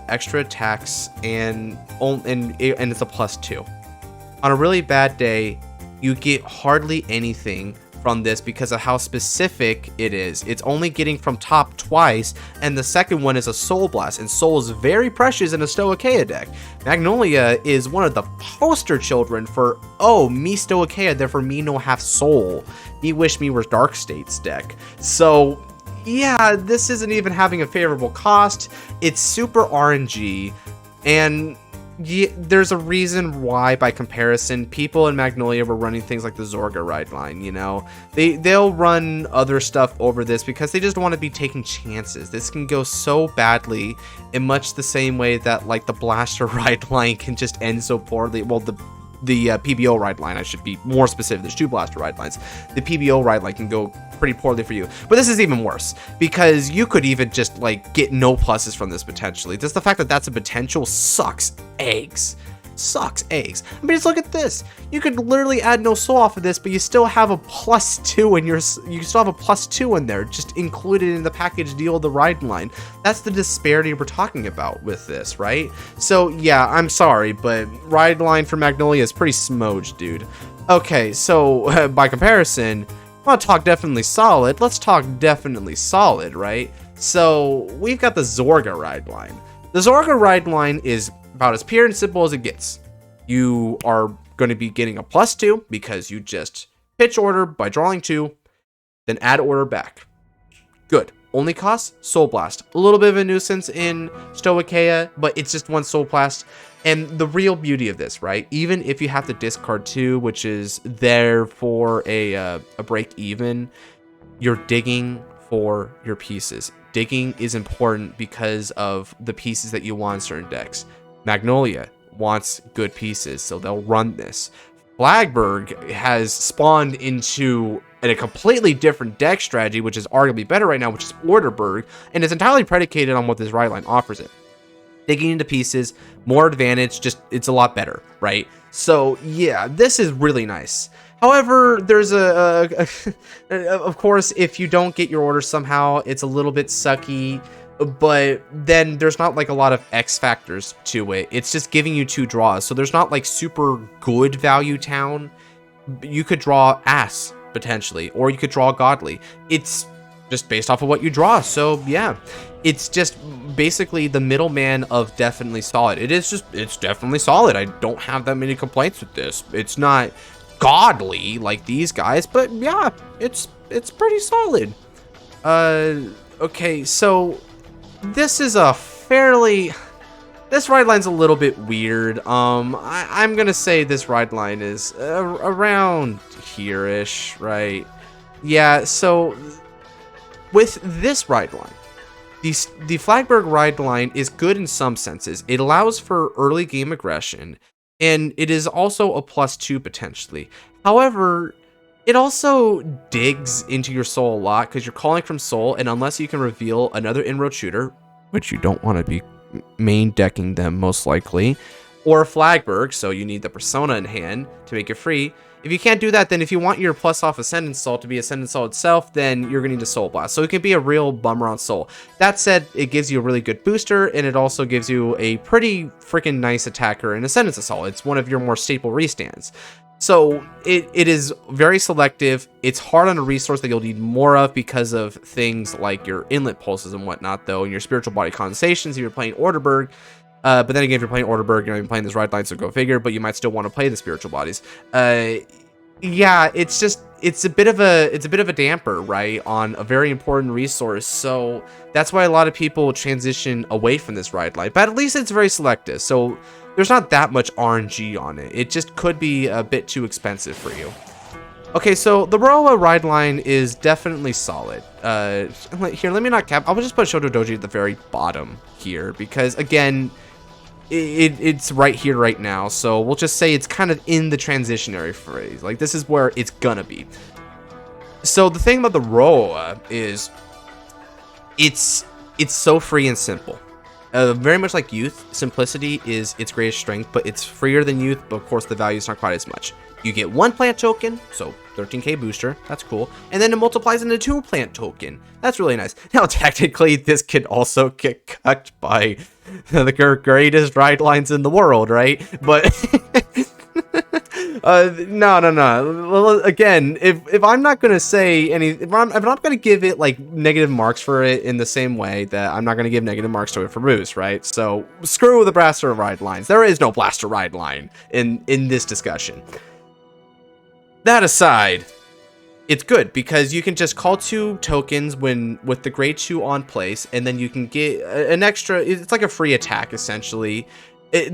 extra attacks, and it's a +2. On a really bad day, you get hardly anything from this because of how specific it is. It's only getting from top twice, and the second one is a Soul Blast, and Soul is very precious in a Stoicheia deck. Magnolia is one of the poster children for, oh, me Stoicheia, therefore me no have Soul. Me wish me was Dark States deck. So yeah, this isn't even having a favorable cost. It's super RNG, and yeah, there's a reason why, by comparison, people in Magnolia were running things like the Zorga ride line, you know? They'll run other stuff over this because they just want to be taking chances. This can go so badly in much the same way that, like, the Blaster ride line can just end so poorly. Well, the PBO ride line, I should be more specific. There's 2 Blaster ride lines. The PBO ride line can go pretty poorly for you, but this is even worse because you could even just, like, get no pluses from this potentially. Just the fact that that's a potential sucks eggs. sucks eggs. I mean, just look at this. You could literally add no soul off of this, but you still have a +2 in your, you still have a +2 in there, just included in the package deal of the Rideline. That's the disparity we're talking about with this, right? So yeah, I'm sorry, but Rideline for Magnolia is pretty smooge, dude. Okay, so by comparison, I want to talk definitely solid. Let's talk definitely solid, right? So we've got the Zorga Rideline. The Zorga Rideline is about as pure and simple as it gets. You are going to be getting a +2 because you just pitch order by drawing 2, then add order back. Good. Only costs Soul Blast. A little bit of a nuisance in Stoicheia, but it's just 1 Soul Blast. And the real beauty of this, right? Even if you have to discard 2, which is there for a break even, you're digging for your pieces. Digging is important because of the pieces that you want in certain decks. Magnolia wants good pieces, so they'll run this. Flagberg has spawned into a completely different deck strategy, which is arguably better right now, which is Orderberg, and it's entirely predicated on what this Rideline offers it. Digging into pieces, more advantage, just it's a lot better, right? So yeah, this is really nice. However, there's of course, if you don't get your order somehow, it's a little bit sucky, but then there's not like a lot of X factors to it. It's just giving you 2 draws, so there's not like super good value town. You could draw ass potentially, or you could draw godly. It's just based off of what you draw. So yeah, it's just basically the middleman of definitely solid. It's definitely solid. I don't have that many complaints with this. It's not godly like these guys, but yeah, it's pretty solid. Okay, so this is a fairly, this Rideline's a little bit weird. I'm gonna say this Rideline is around here-ish, right? Yeah, so with this Rideline, the Flagberg Rideline is good in some senses. It allows for early game aggression, and it is also a +2 potentially. However, it also digs into your soul a lot because you're calling from soul, and unless you can reveal another inroad shooter, which you don't want to be main decking them most likely, or a Flagberg, so you need the persona in hand to make it free. If you can't do that, then if you want your plus off Ascendant Soul to be Ascendant Soul itself, then you're going to need a Soul Blast. So it can be a real bummer on Soul. That said, it gives you a really good booster, and it also gives you a pretty freaking nice attacker in Ascendant Soul. It's one of your more staple restands. So it is very selective. It's hard on a resource that you'll need more of because of things like your inlet pulses and whatnot, though, and your spiritual body condensations if you're playing Orderberg. But then again, if you're playing Orderberg, you're not even playing this Rideline, so go figure, but you might still want to play the spiritual bodies. Yeah, it's a bit of a damper, right, on a very important resource. So that's why a lot of people transition away from this Rideline. But at least it's very selective. So there's not that much RNG on it. It just could be a bit too expensive for you. Okay, so the Roa Rideline is definitely solid. Here, let me not cap. I'll just put Shoto Doji at the very bottom here because, again, it's right here right now. So we'll just say it's kind of in the transitionary phase. Like, this is where it's gonna be. So the thing about the Roa is it's so free and simple. Very much like Youth, simplicity is its greatest strength, but it's freer than Youth, but of course the value is not quite as much. You get 1 plant token, so 13k booster, that's cool, and then it multiplies into 2 plant token. That's really nice. Now, technically, this could also get cut by the greatest Ridelines in the world, right? But no. Well, again, if I'm not gonna say any, if I'm not gonna give it like negative marks for it in the same way that I'm not gonna give negative marks to it for Roost, right? So screw the Blaster Ridelines. There is no Blaster Rideline in this discussion. That aside, it's good because you can just call 2 tokens with the grade 2 on place, and then you can get an extra. It's like a free attack essentially.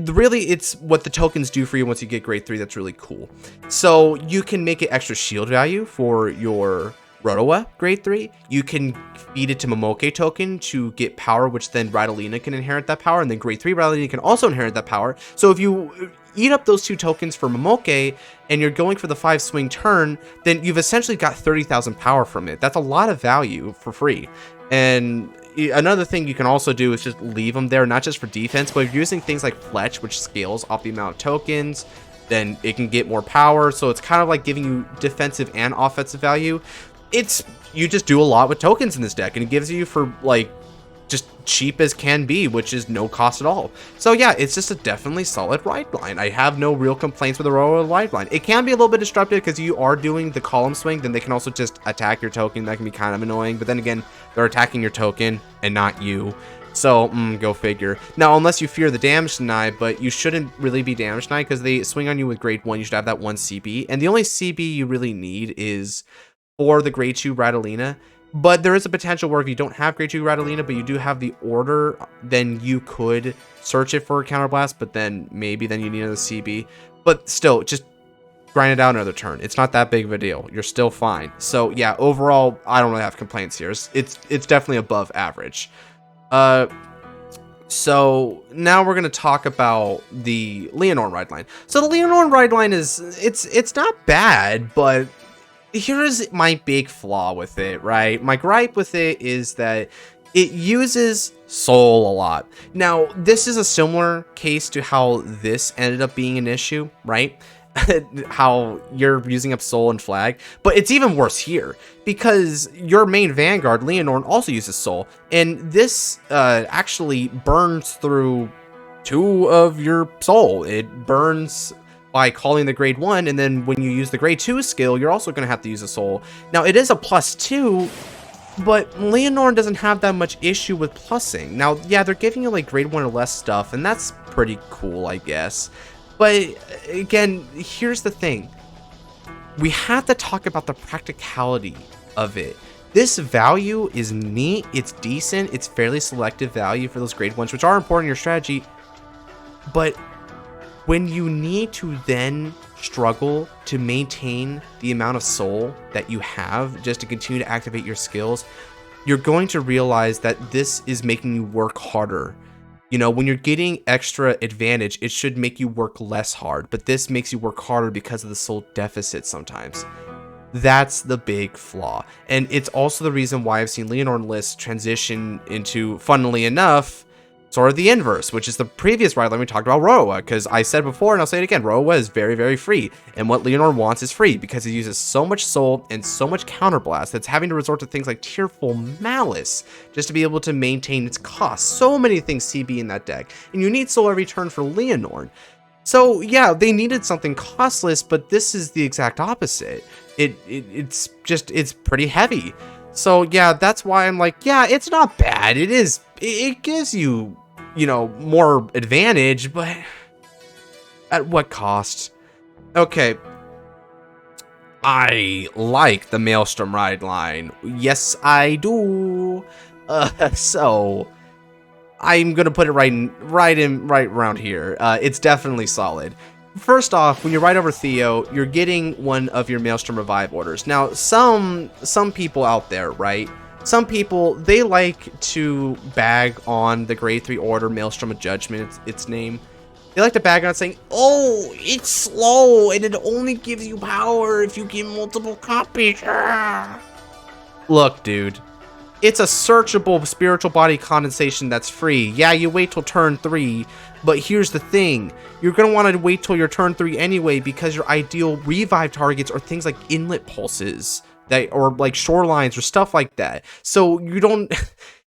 Really, it's what the tokens do for you once you get grade 3 that's really cool. So you can make it extra shield value for your Rotowa grade 3. You can feed it to Momoke token to get power, which then Ridelina can inherit that power, and then grade 3 Ridelina can also inherit that power. So if you eat up those 2 tokens for Momoke and you're going for the 5 swing turn, then you've essentially got 30,000 power from it. That's a lot of value for free. And another thing you can also do is just leave them there, not just for defense, but if you're using things like Fletch, which scales off the amount of tokens, then it can get more power. So it's kind of like giving you defensive and offensive value. You just do a lot with tokens in this deck, and it gives you for like just cheap as can be, which is no cost at all. So yeah, it's just a definitely solid Rideline. I have no real complaints with the Royal Rideline. It can be a little bit disruptive because you are doing the column swing, then they can also just attack your token. That can be kind of annoying, but then again, they're attacking your token and not you. So, go figure. Now, unless you fear the damage deny, but you shouldn't really be damage denied because they swing on you with grade 1. You should have that 1 CB, and the only CB you really need is for the grade 2 Ridelina. But there is a potential where if you don't have grade 2 Ridelina, but you do have the order, then you could search it for a counterblast, but then maybe then you need another CB. But still, just grind it out another turn. It's not that big of a deal. You're still fine. So yeah, overall, I don't really have complaints here. It's definitely above average. So now we're going to talk about the Leonore Rideline. So the Leonore Rideline it's not bad, but here's my big flaw with it, right? My gripe with it is that it uses soul a lot. Now, this is a similar case to how this ended up being an issue, right? How you're using up soul and flag, but it's even worse here because your main Vanguard, Leonore, also uses soul, and this actually burns through 2 of your soul. It burns by calling the grade 1, and then when you use the grade 2 skill, you're also going to have to use a soul. Now, it is a +2, but Leonore doesn't have that much issue with plussing. Now, yeah, they're giving you like grade 1 or less stuff, and that's pretty cool, I guess. But again, here's the thing. We have to talk about the practicality of it. This value is neat, it's decent, it's fairly selective value for those grade 1s, which are important in your strategy, but when you need to then struggle to maintain the amount of soul that you have just to continue to activate your skills, you're going to realize that this is making you work harder. You know, when you're getting extra advantage, it should make you work less hard, but this makes you work harder because of the soul deficit sometimes. That's the big flaw. And it's also the reason why I've seen Leonore lists transition into, funnily enough, sort of the inverse, which is the previous Rideline we talked about, Roa, because I said before, and I'll say it again, Roa is very, very free, and what Leonore wants is free, because it uses so much soul and so much counterblast that's having to resort to things like Tearful Malice just to be able to maintain its cost. So many things CB in that deck, and you need soul every turn for Leonore. So yeah, they needed something costless, but this is the exact opposite. It's pretty heavy. So yeah, that's why I'm like, yeah, it's not bad. It gives you, you know, more advantage, but at what cost? Okay. I like the Maelstrom Rideline. Yes, I do. So I'm gonna put it right around here. It's definitely solid. First off, when you ride over Theo, you're getting one of your Maelstrom Revive orders. Now, some people out there, right? Some people, they like to bag on the grade 3 order, Maelstrom of Judgment, its name. They like to bag on it saying, oh, it's slow and it only gives you power if you get multiple copies. Look, dude, it's a searchable spiritual body condensation that's free. Yeah, you wait till turn 3, but here's the thing. You're going to want to wait till your turn 3 anyway because your ideal revive targets are things like inlet pulses. Or like shorelines or stuff like that. So you're not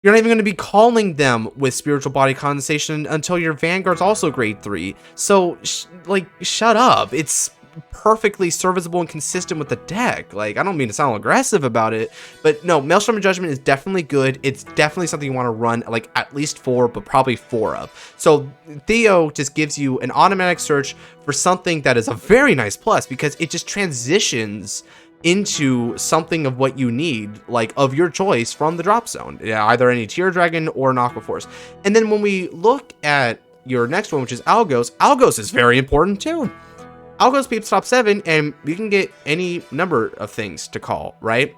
even going to be calling them with spiritual body condensation until your Vanguard's also grade 3. So shut up. It's perfectly serviceable and consistent with the deck. Like, I don't mean to sound aggressive about it, but no, Maelstrom of Judgment is definitely good. It's definitely something you want to run like at least 4, but probably 4 of. So Theo just gives you an automatic search for something that is a very nice plus because it just transitions into something of what you need, like of your choice from the drop zone. Yeah, either any Tier Dragon or an Aqua Force. And then when we look at your next one, which is Algos, Algos is very important too. Algos peeps top 7, and you can get any number of things to call, right?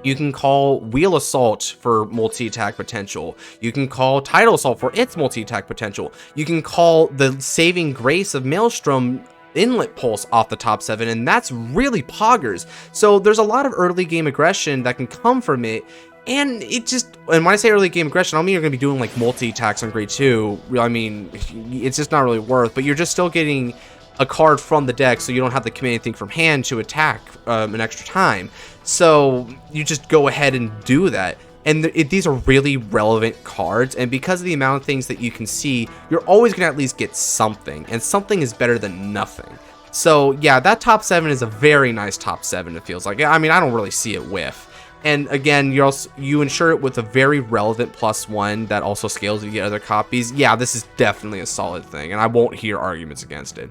You can call Wheel Assault for multi-attack potential. You can call Tidal Assault for its multi-attack potential. You can call the Saving Grace of Maelstrom Inlet Pulse off the top 7, and that's really poggers. So there's a lot of early game aggression that can come from it, And and when I say early game aggression, I don't mean you're going to be doing like multi-attacks on grade 2. I mean, it's just not really worth, but you're just still getting a card from the deck, so you don't have to commit anything from hand to attack an extra time. So you just go ahead and do that. And these are really relevant cards, and because of the amount of things that you can see, you're always going to at least get something, and something is better than nothing. So yeah, that top 7 is a very nice top 7, it feels like. I mean, I don't really see it whiff. And again, you ensure it with a very relevant +1 that also scales if you get other copies. Yeah, this is definitely a solid thing, and I won't hear arguments against it.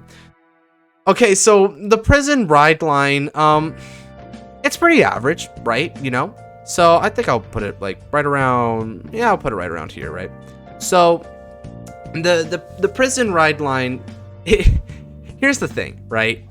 Okay, so the prison Rideline, it's pretty average, right? You know? So I think I'll put it like right around, yeah, I'll put it right around here, right? So the prison Rideline, here's the thing, right?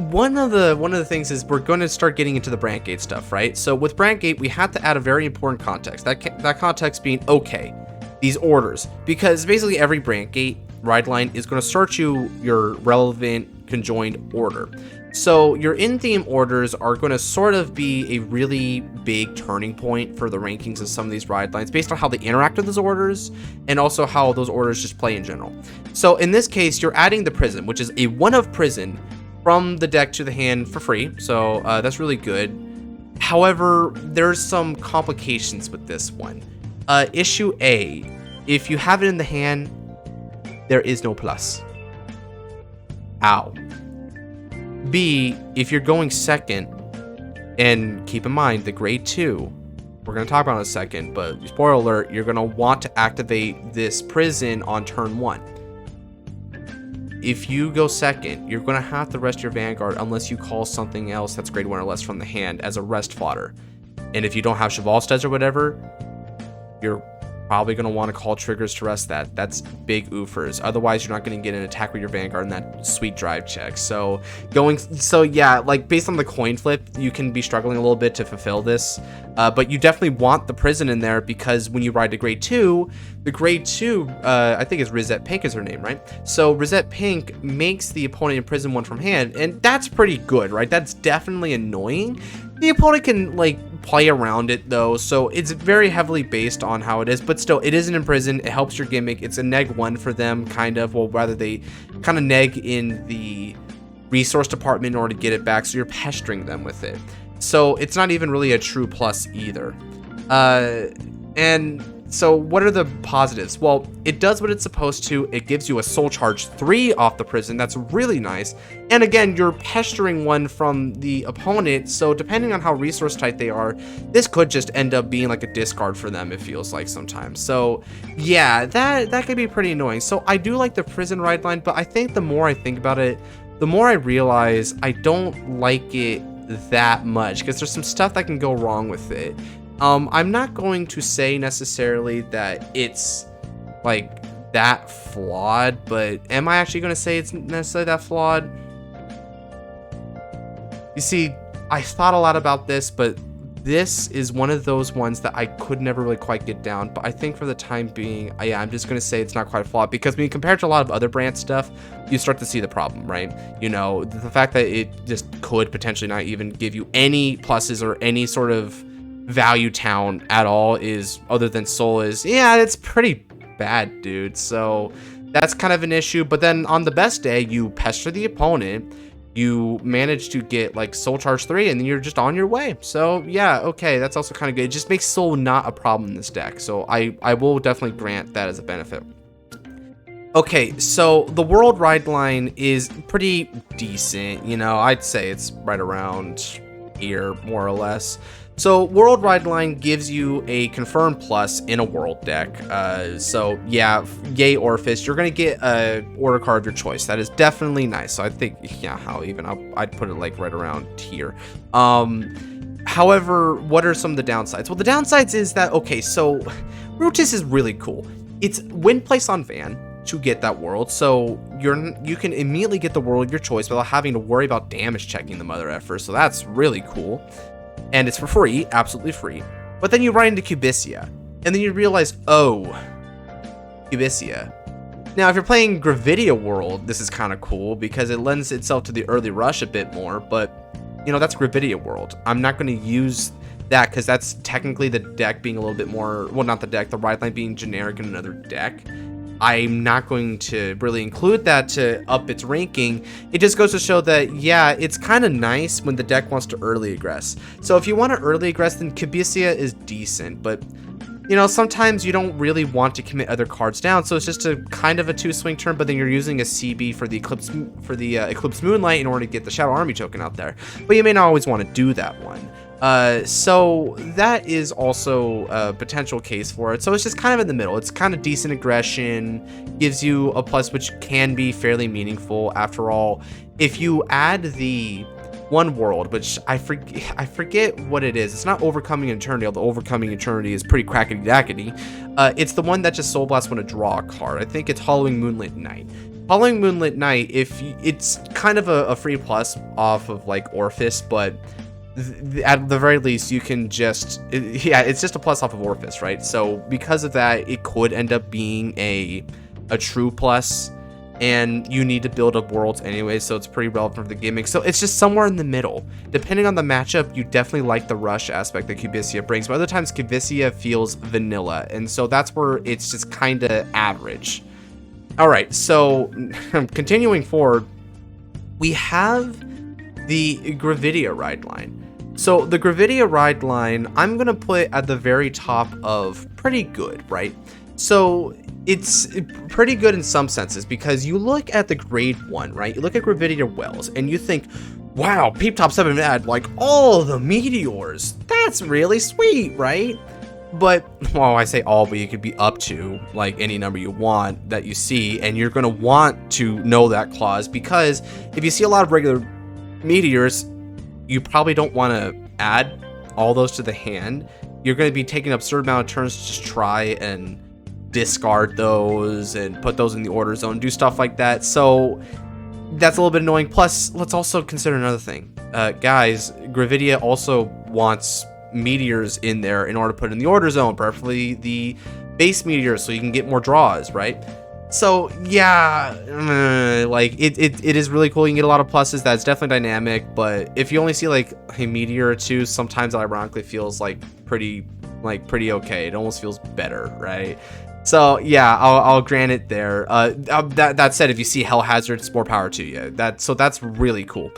One of the things is we're going to start getting into the Brandt Gate stuff, right? So with Brandt Gate, we have to add a very important context. That context being, okay, these orders, because basically every Brandt Gate Rideline is going to search your relevant conjoined order. So your in-theme orders are going to sort of be a really big turning point for the rankings of some of these Ridelines based on how they interact with those orders and also how those orders just play in general. So in this case, you're adding the prison, which is a 1 of prison from the deck to the hand for free. So that's really good. However, there's some complications with this one. Issue A, if you have it in the hand, there is no plus. Ow. B, if you're going second, and keep in mind the grade 2, we're going to talk about it in a second, but spoiler alert, you're going to want to activate this prison on turn 1. If you go second, you're going to have to rest your Vanguard unless you call something else that's grade 1 or less from the hand as a rest fodder. And if you don't have Cheval Studs or whatever, you're probably going to want to call triggers to rest that. That's big oofers. Otherwise, you're not going to get an attack with your Vanguard in that sweet drive check. So yeah, like based on the coin flip, you can be struggling a little bit to fulfill this. But you definitely want the prison in there because when you ride to grade 2, the grade 2, I think is Rosette Pink is her name, right? So Rosette Pink makes the opponent imprison 1 from hand, and that's pretty good, right? That's definitely annoying. The opponent can like play around it though, so it's very heavily based on how it is, but still it is an imprison. It helps your gimmick. It's a neg-1 for them, kind of. Well, rather they kind of neg in the resource department in order to get it back, so you're pestering them with it. So it's not even really a true plus either. And so what are the positives? Well, it does what it's supposed to. It gives you a soul charge 3 off the prison. That's really nice. And again, you're pestering 1 from the opponent. So depending on how resource tight they are, this could just end up being like a discard for them, it feels like sometimes. So yeah, that could be pretty annoying. So I do like the prison Rideline, but I think the more I think about it, the more I realize I don't like it that much because there's some stuff that can go wrong with it. I'm not going to say necessarily that it's like that flawed, but am I actually going to say it's necessarily that flawed? You see, I thought a lot about this, but this is one of those ones that I could never really quite get down. But I think for the time being, I'm just going to say it's not quite flawed because when you compare it to a lot of other Brandt stuff, you start to see the problem, right? You know, the fact that it just could potentially not even give you any pluses or any sort of value town at all is other than soul is, yeah, it's pretty bad, dude. So that's kind of an issue. But then on the best day, you pester the opponent, you manage to get like soul charge 3, and then you're just on your way. So yeah, okay, that's also kind of good. It just makes soul not a problem in this deck, so I will definitely grant that as a benefit. Okay, so the world Rideline is pretty decent, you know. I'd say it's right around here, more or less. So World Rideline gives you a confirmed plus in a world deck. So yeah, yay Orphis, you're gonna get a order card of your choice. That is definitely nice. So I think, yeah, I'd put it like right around here. However, what are some of the downsides? Well, the downsides is that, okay, so Roost is really cool. It's win place on Van to get that world, so you can immediately get the world of your choice without having to worry about damage checking the mother effer. So that's really cool. And it's for free, absolutely free. But then you run into Cubicia, and then you realize, oh, Cubicia. Now, if you're playing Gravidia World, this is kind of cool because it lends itself to the early rush a bit more, but, you know, that's Gravidia World. I'm not going to use that, because that's technically the deck being a little bit more, well, not the deck, the Rideline being generic in another deck. I'm not going to really include that to up its ranking. It just goes to show that, yeah, it's kind of nice when the deck wants to early aggress. So if you want to early aggress, then Kibicia is decent, but you know, sometimes you don't really want to commit other cards down, so it's just a kind of a 2-swing turn, but then you're using a CB for the Eclipse Moonlight in order to get the Shadow Army token out there. But you may not always want to do that one. So that is also a potential case for it. So it's just kind of in the middle. It's kind of decent aggression, gives you a plus, which can be fairly meaningful. After all, if you add the one world, which I forget what it is. It's not Overcoming Eternity, although Overcoming Eternity is pretty crackety dackety. It's the one that just Soul Blast when to draw a card. I think it's Hallowing Moonlit Night. Hallowing Moonlit Night, it's kind of a free plus off of like Orphis, but at the very least you can just, it's just a plus off of Orphis, right? So because of that, it could end up being a true plus. And you need to build up worlds anyway, so it's pretty relevant for the gimmick. So it's just somewhere in the middle. Depending on the matchup, you definitely like the rush aspect that Kibicia brings, but other times Kibicia feels vanilla, and so that's where it's just kind of average. All right, so continuing forward, we have the Gravidia Rideline. So the Gravidia Rideline, I'm gonna put at the very top of pretty good, right? So it's pretty good in some senses, because you look at the grade 1, right? You look at Gravidia Wells and you think, wow, Peep Top 7 had like all the meteors. That's really sweet, right? But, well, I say all, but you could be up to like any number you want that you see, and you're going to want to know that clause, because if you see a lot of regular meteors, you probably don't want to add all those to the hand. You're going to be taking an absurd amount of turns to just try and discard those and put those in the order zone, do stuff like that. So that's a little bit annoying. Plus, let's also consider another thing. Guys, Gravidia also wants meteors in there in order to put in the order zone, preferably the base meteors, so you can get more draws, right? So yeah, like it is really cool. You can get a lot of pluses. That's definitely dynamic, but if you only see like a meteor or two, sometimes it ironically feels like pretty okay. It almost feels better, right? So yeah, I'll grant it there. That said, if you see Hell Hazard, it's more power to you. That's really cool.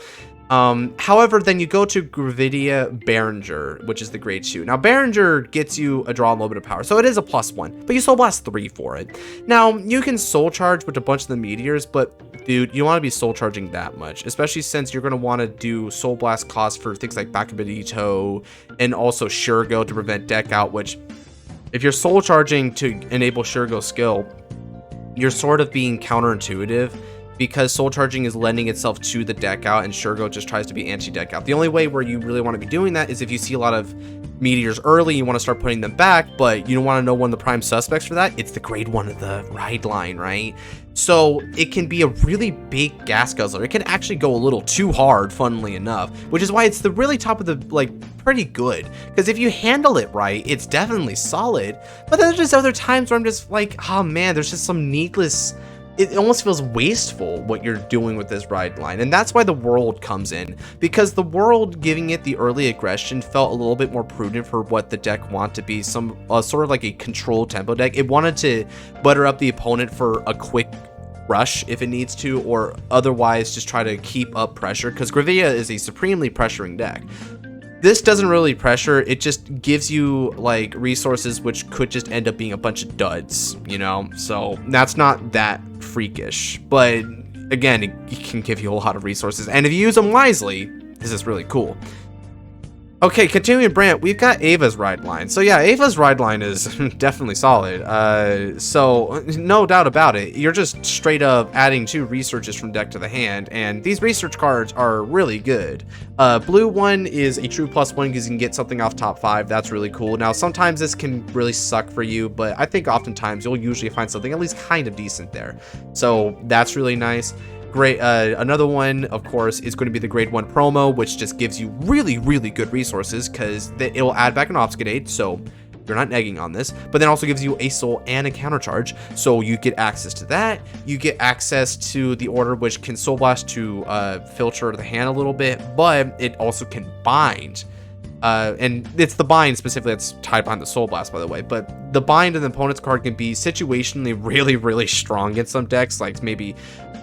However, then you go to Gravidia Berenger, which is the grade 2. Now, Berenger gets you a draw and a little bit of power, so it is a +1, but you Soul Blast 3 for it. Now, you can Soul Charge with a bunch of the meteors, but dude, you don't want to be Soul Charging that much, especially since you're going to want to do Soul Blast cost for things like Bakabedito and also Shurgo to prevent deck out, which, if you're Soul Charging to enable Shurgo's skill, you're sort of being counterintuitive, because Soul Charging is lending itself to the deck out and Shurgo just tries to be anti-deck out. The only way where you really want to be doing that is if you see a lot of meteors early, you want to start putting them back, but you don't want to know one of the prime suspects for that. It's the grade 1 of the Rideline, right? So it can be a really big gas guzzler. It can actually go a little too hard, funnily enough, which is why it's the really top of the, like, pretty good. Because if you handle it right, it's definitely solid. But then there's just other times where I'm just like, oh man, there's just some needless, it almost feels wasteful what you're doing with this Rideline. And that's why the world comes in, because the world giving it the early aggression felt a little bit more prudent for what the deck wanted to be, some sort of like a controlled tempo deck. It wanted to butter up the opponent for a quick rush if it needs to, or otherwise just try to keep up pressure, because Gravidia is a supremely pressuring deck. This doesn't really pressure, it just gives you like resources which could just end up being a bunch of duds, you know? So that's not that freakish, but again, it can give you a lot of resources, and if you use them wisely, this is really cool. Okay, continuing Brandt, we've got Ava's Rideline. So yeah, Ava's Rideline is definitely solid. So no doubt about it, you're just straight up adding 2 researches from deck to the hand, and these research cards are really good. Blue one is a true +1 because you can get something off top 5. That's really cool. Now, sometimes this can really suck for you, but I think oftentimes you'll usually find something at least kind of decent there. So that's really nice. Great. Another one, of course, is going to be the grade 1 promo, which just gives you really, really good resources, because it'll add back an Obfuscate, so you're not negging on this, but then also gives you a soul and a countercharge, so you get access to that. You get access to the order, which can Soul Blast to filter the hand a little bit, but it also can bind. And it's the bind specifically that's tied behind the Soul Blast, by the way. But the bind in the opponent's card can be situationally really, really strong in some decks, like maybe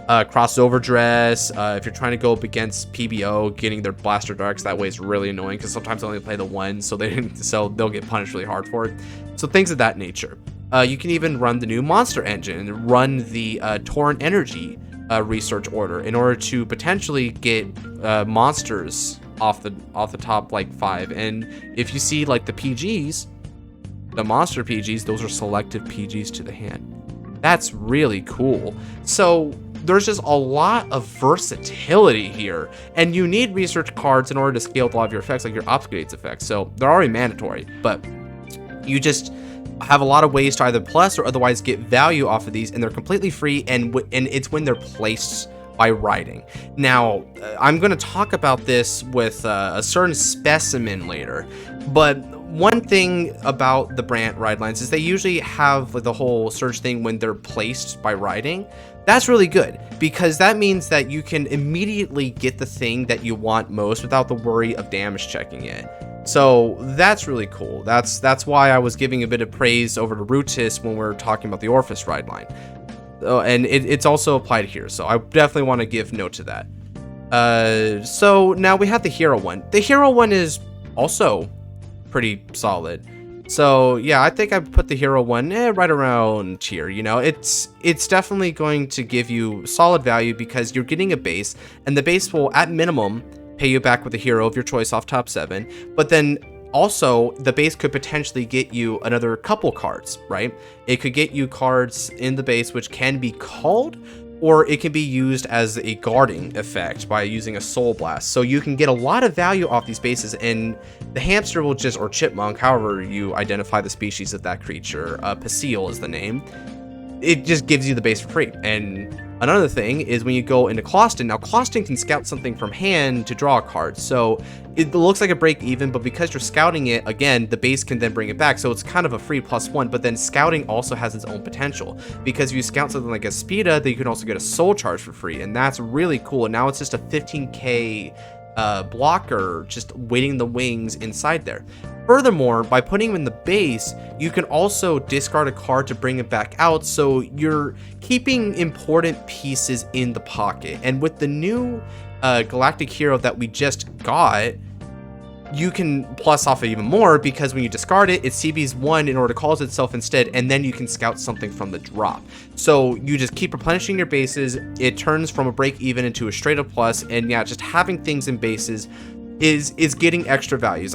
crossover dress. If you're trying to go up against PBO, getting their Blaster Darks that way is really annoying because sometimes they only play the one, so they'll get punished really hard for it. So things of that nature. You can even run the new Monster Engine and run the Torrent Energy research order in order to potentially get monsters off the top like 5. And if you see like the PGs, the monster PGs, those are selective PGs to the hand. That's really cool. So there's just a lot of versatility here, and you need research cards in order to scale a lot of your effects, like your upgrades effects. So they're already mandatory, but you just have a lot of ways to either plus or otherwise get value off of these, and they're completely free, and it's when they're placed by writing. Now, I'm going to talk about this with a certain specimen later, but one thing about the Brandt Ridelines is they usually have like the whole search thing when they're placed by writing. That's really good because that means that you can immediately get the thing that you want most without the worry of damage checking it. So that's really cool. That's why I was giving a bit of praise over to Roost when we were talking about the Orphis Rideline. And it's also applied here, so I definitely want to give note to that. So now we have the hero one. The hero one is also pretty solid. So yeah, I think I put the hero one right around here. You know, it's definitely going to give you solid value because you're getting a base, and the base will at minimum pay you back with a hero of your choice off top 7. But then also, the base could potentially get you another couple cards, right? It could get you cards in the base which can be called, or it can be used as a guarding effect by using a Soul Blast. So you can get a lot of value off these bases, and the hamster will just, or chipmunk, however you identify the species of that creature, Paseel is the name, it just gives you the base for free. And another thing is when you go into Closton, now Closton can scout something from hand to draw a card, so it looks like a break even, but because you're scouting it, again, the base can then bring it back, so it's kind of a free +1, but then scouting also has its own potential, because if you scout something like a Spida, then you can also get a Soul Charge for free, and that's really cool, and now it's just a 15k blocker just waiting the wings inside there. Furthermore, by putting him in the base, you can also discard a card to bring it back out, so you're keeping important pieces in the pocket. And with the new Galactic Hero that we just got, you can plus off it even more, because when you discard it, it CBs 1 in order to call itself instead, and then you can scout something from the drop. So you just keep replenishing your bases, it turns from a break even into a straight up plus, and yeah, just having things in bases is getting extra values.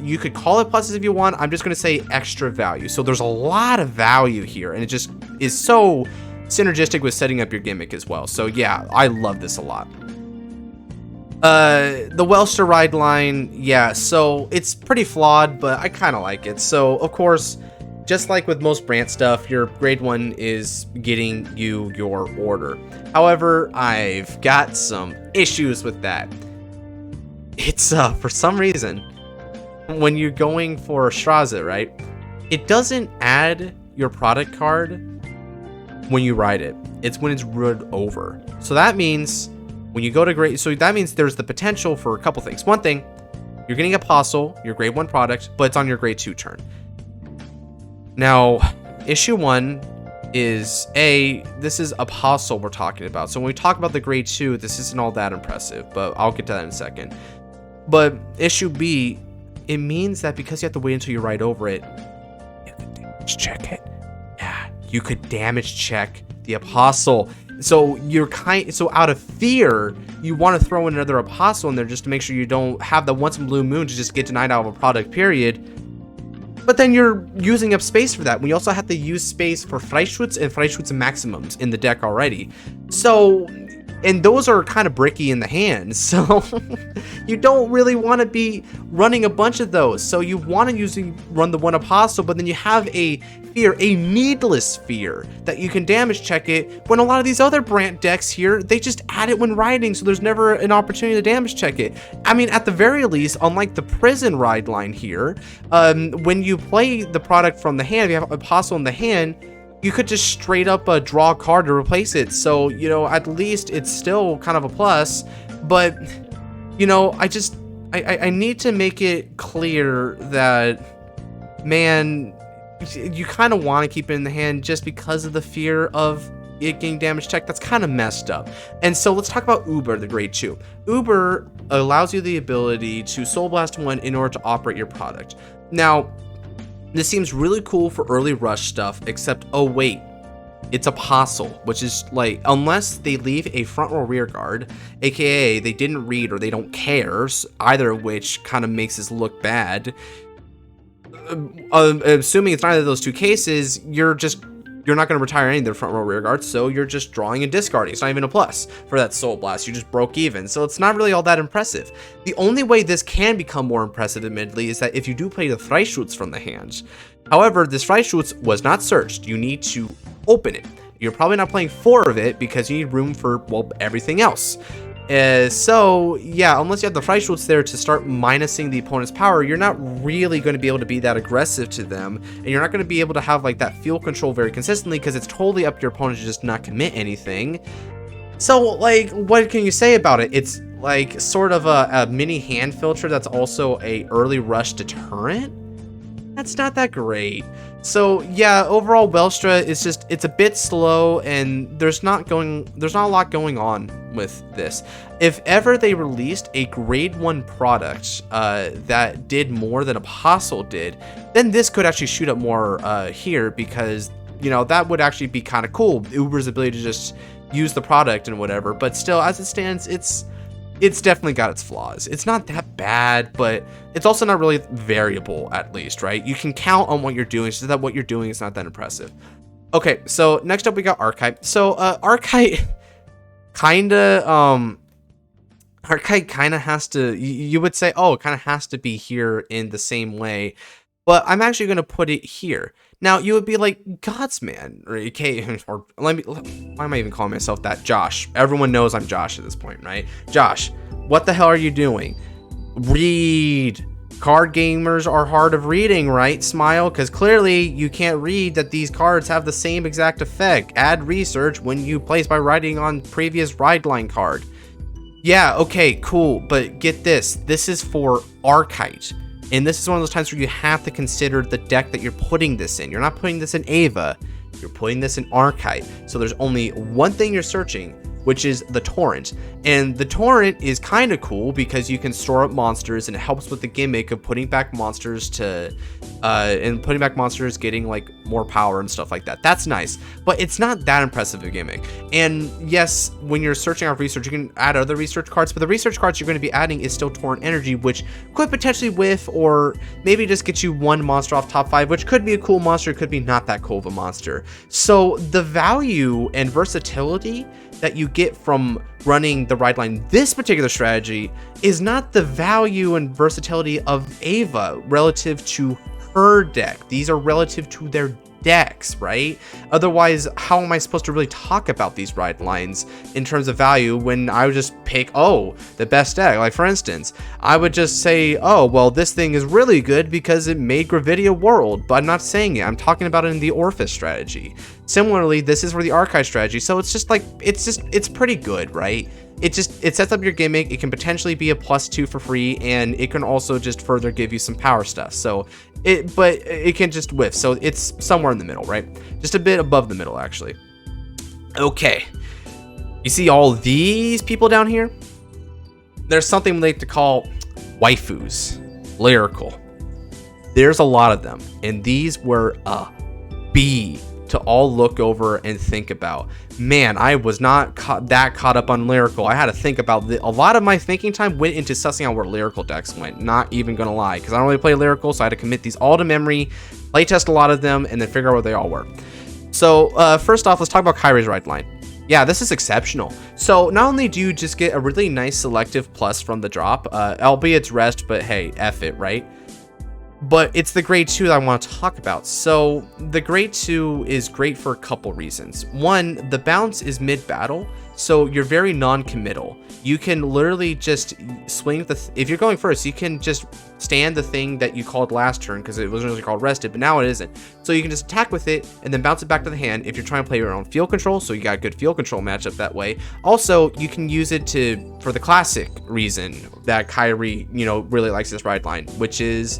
You could call it pluses if you want, I'm just gonna say extra value. So there's a lot of value here, and it just is so synergistic with setting up your gimmick as well. So yeah, I love this a lot. The Welster Rideline, yeah, so it's pretty flawed, but I kind of like it. So, of course, just like with most Brandt stuff, your grade 1 is getting you your order. However, I've got some issues with that. It's, for some reason, when you're going for Straza, right, it doesn't add your product card when you ride it. It's when it's ruled over. So that means when you go to grade, so that means there's the potential for a couple things. One thing, you're getting Apostle, your grade 1 product, but it's on your grade 2 turn. Now, issue 1 is, this is Apostle we're talking about. So when we talk about the grade 2, this isn't all that impressive, but I'll get to that in a second. But issue B, it means that because you have to wait until you ride over it, you could damage check it. Yeah, you could damage check the Apostle. So so out of fear, you want to throw in another Apostle in there just to make sure you don't have the once in blue moon to just get denied out of a product, period. But then you're using up space for that. We also have to use space for Freischutz and Freischutz Maximums in the deck already. So, and those are kind of bricky in the hand. So you don't really want to be running a bunch of those. So you want to usually run the one Apostle, but then you have a fear, a needless fear, that you can damage check it, when a lot of these other Brandt decks here, they just add it when riding, so there's never an opportunity to damage check it. I mean, at the very least, unlike the Prison Rideline here, when you play the product from the hand, if you have Apostle in the hand, you could just straight up draw a card to replace it. So, you know, at least it's still kind of a plus, but, you know, I I need to make it clear that, man, you kind of want to keep it in the hand just because of the fear of it getting damage checked. That's kind of messed up. And so let's talk about Uber, the Grade 2. Uber allows you the ability to Soul Blast one in order to operate your product. Now, this seems really cool for early rush stuff, except, oh wait, it's Apostle, which is like, unless they leave a front or rear guard, aka they didn't read or they don't care, either of which kind of makes this look bad. Assuming it's neither of those two cases, you're not going to retire any of their front row rear guards, so you're just drawing and discarding. It's not even a plus for that Soul Blast. You just broke even, so it's not really all that impressive. The only way this can become more impressive, admittedly, is that if you do play the Freischutz from the hand. However, this Freischutz was not searched. You need to open it. You're probably not playing 4 of it because you need room for, well, everything else. So yeah, unless you have the Freischutz there to start minusing the opponent's power, you're not really going to be able to be that aggressive to them, and you're not going to be able to have like that field control very consistently because it's totally up to your opponent to just not commit anything. So like, what can you say about it? It's like sort of a mini hand filter that's also a early rush deterrent. That's not that great. So yeah, overall Welstra is just, it's a bit slow, and there's not a lot going on with this. If ever they released a grade 1 product that did more than Apostle did, then this could actually shoot up more here, because, you know, that would actually be kind of cool. Uber's ability to just use the product and whatever, but still, as it stands, it's definitely got its flaws. It's not that bad, but it's also not really variable, at least, right? You can count on what you're doing, so that what you're doing is not that impressive. Okay, so next up we got Archite. So Archite kinda has to, you would say, oh, it kind of has to be here in the same way, but I'm actually going to put it here. Now, you would be like, Godsman, or okay, or why am I even calling myself that? Josh. Everyone knows I'm Josh at this point, right? Josh, what the hell are you doing? Read. Card gamers are hard of reading, right? Smile, because clearly you can't read that these cards have the same exact effect. Add research when you place by writing on previous Rideline card. Yeah, okay, cool, but get this. This is for Archite. And this is one of those times where you have to consider the deck that you're putting this in. You're not putting this in Ava, you're putting this in Archite. So there's only one thing you're searching, which is the Torrent. And the Torrent is kind of cool because you can store up monsters, and it helps with the gimmick of putting back monsters to, getting like more power and stuff like that. That's nice, but it's not that impressive a gimmick. And yes, when you're searching out research, you can add other research cards, but the research cards you're going to be adding is still Torrent Energy, which could potentially whiff, or maybe just get you one monster off top 5, which could be a cool monster, it could be not that cool of a monster. So the value and versatility that you get from running the Rideline, this particular strategy, is not the value and versatility of Ava relative to her deck. These are relative to their decks, right? Otherwise, how am I supposed to really talk about these Ridelines in terms of value when I would just pick, oh, the best deck? Like, for instance, I would just say, oh, well, this thing is really good because it made Gravidia World, but I'm not saying it. I'm talking about it in the Orphis strategy. Similarly, this is for the Archive strategy, so it's just like, it's pretty good, right? It sets up your gimmick. It can potentially be a +2 for free, and it can also just further give you some power stuff. So but it can just whiff. So it's somewhere in the middle, right? Just a bit above the middle, actually. Okay. You see all these people down here? There's something we like to call waifus. Lyrical. There's a lot of them, and these were a B to all look over and think about. Man, I was not that caught up on Lyrical. I had to think about a lot of my thinking time went into sussing out where Lyrical decks went. Not even gonna lie, because I don't really play Lyrical, so I had to commit these all to memory, playtest a lot of them, and then figure out what they all were. So first off, let's talk about Kyrie's Rideline. Yeah, this is exceptional. So not only do you just get a really nice selective plus from the drop, albeit it's rest, but hey, F it, right? But it's the grade 2 that I want to talk about. So the grade 2 is great for a couple reasons. One, the bounce is mid-battle, so you're very non-committal. You can literally just swing if you're going first, you can just stand the thing that you called last turn, because it was originally called rested, but now it isn't. So you can just attack with it and then bounce it back to the hand if you're trying to play your own field control, so you got a good field control matchup that way. Also, you can use it for the classic reason that Kyrie, really likes this ride line, which is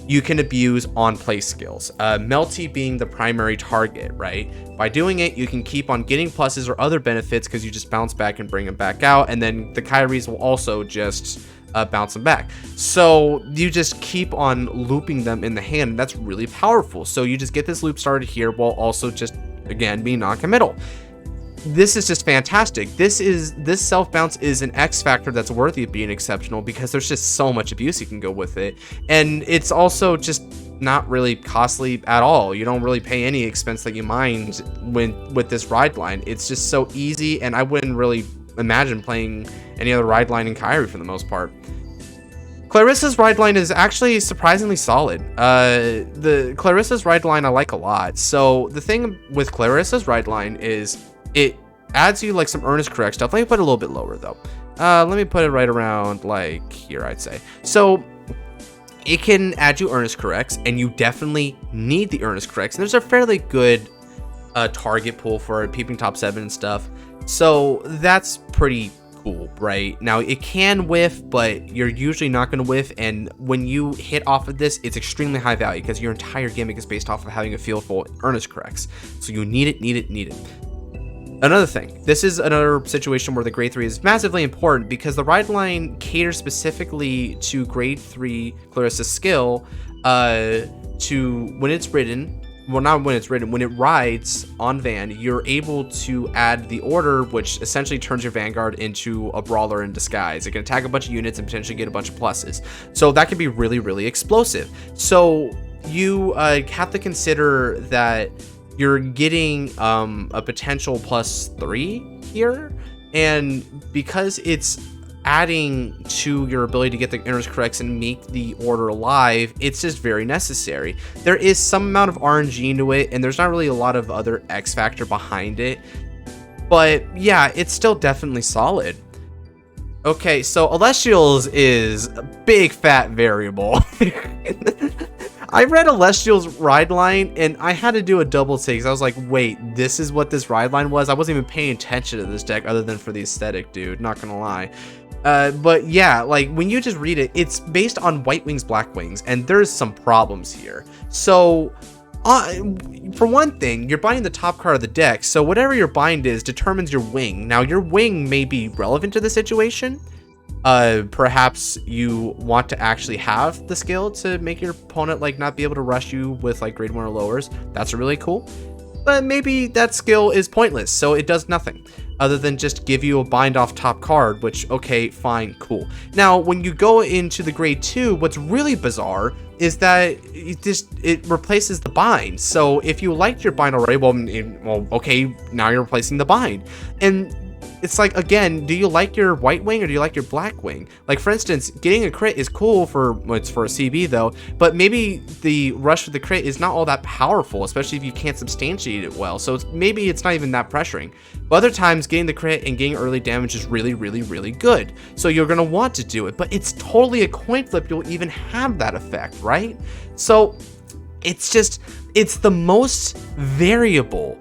you can abuse on-play skills. Melty being the primary target, right? By doing it, you can keep on getting pluses or other benefits because you just bounce back and bring them back out, and then the Kyries will also just bounce them back. So you just keep on looping them in the hand, and that's really powerful. So you just get this loop started here while also just, again, being non-committal. This is just fantastic. This self bounce is an X factor that's worthy of being exceptional because there's just so much abuse you can go with it, and it's also just not really costly at all. You don't really pay any expense that you mind with this ride line. It's just so easy, and I wouldn't really imagine playing any other ride line in Kyrie for the most part. Clarissa's ride line is actually surprisingly solid. The Clarissa's ride line I like a lot. So the thing with Clarissa's ride line is it adds you like some earnest correct stuff. Let me put it a little bit lower though. Let me put it right around like here, I'd say. So it can add you earnest corrects, and you definitely need the earnest corrects. And there's a fairly good target pool for peeping top 7 and stuff. So that's pretty cool, right? Now it can whiff, but you're usually not going to whiff. And when you hit off of this, it's extremely high value because your entire gimmick is based off of having a field full earnest corrects. So you need it. Another thing, this is another situation where the grade 3 is massively important because the ride line caters specifically to grade 3 Clarissa's skill to when it's ridden. Well, not when it's ridden, when it rides on Van, you're able to add the order, which essentially turns your Vanguard into a brawler in disguise. It can attack a bunch of units and potentially get a bunch of pluses. So that can be really, really explosive. So you have to consider that you're getting a potential +3 here, and because it's adding to your ability to get the earnest corrects and make the order alive, it's just very necessary. There is some amount of RNG into it, and there's not really a lot of other X factor behind it, but yeah, it's still definitely solid. Okay, so Celestials is a big fat variable. I read Celestial's ride line and I had to do a double take because I was like, wait, this is what this ride line was? I wasn't even paying attention to this deck other than for the aesthetic, dude, not gonna lie. But yeah, like when you just read it, it's based on White Wings, Black Wings, and there's some problems here. So for one thing, you're buying the top card of the deck, so whatever your bind is determines your wing. Now your wing may be relevant to the situation. Perhaps you want to actually have the skill to make your opponent like not be able to rush you with like grade 1 or lowers. That's really cool. But maybe that skill is pointless, so it does nothing other than just give you a bind off top card, which, okay, fine, cool. Now, when you go into the grade 2, what's really bizarre is that it replaces the bind. So if you liked your bind already, well, okay, now you're replacing the bind. And it's like, again, do you like your white wing or do you like your black wing? Like, for instance, getting a crit is cool it's for a CB though, but maybe the rush for the crit is not all that powerful, especially if you can't substantiate it well. So maybe it's not even that pressuring. But other times, getting the crit and getting early damage is really, really, really good. So you're going to want to do it, but it's totally a coin flip you'll even have that effect, right? So it's the most variable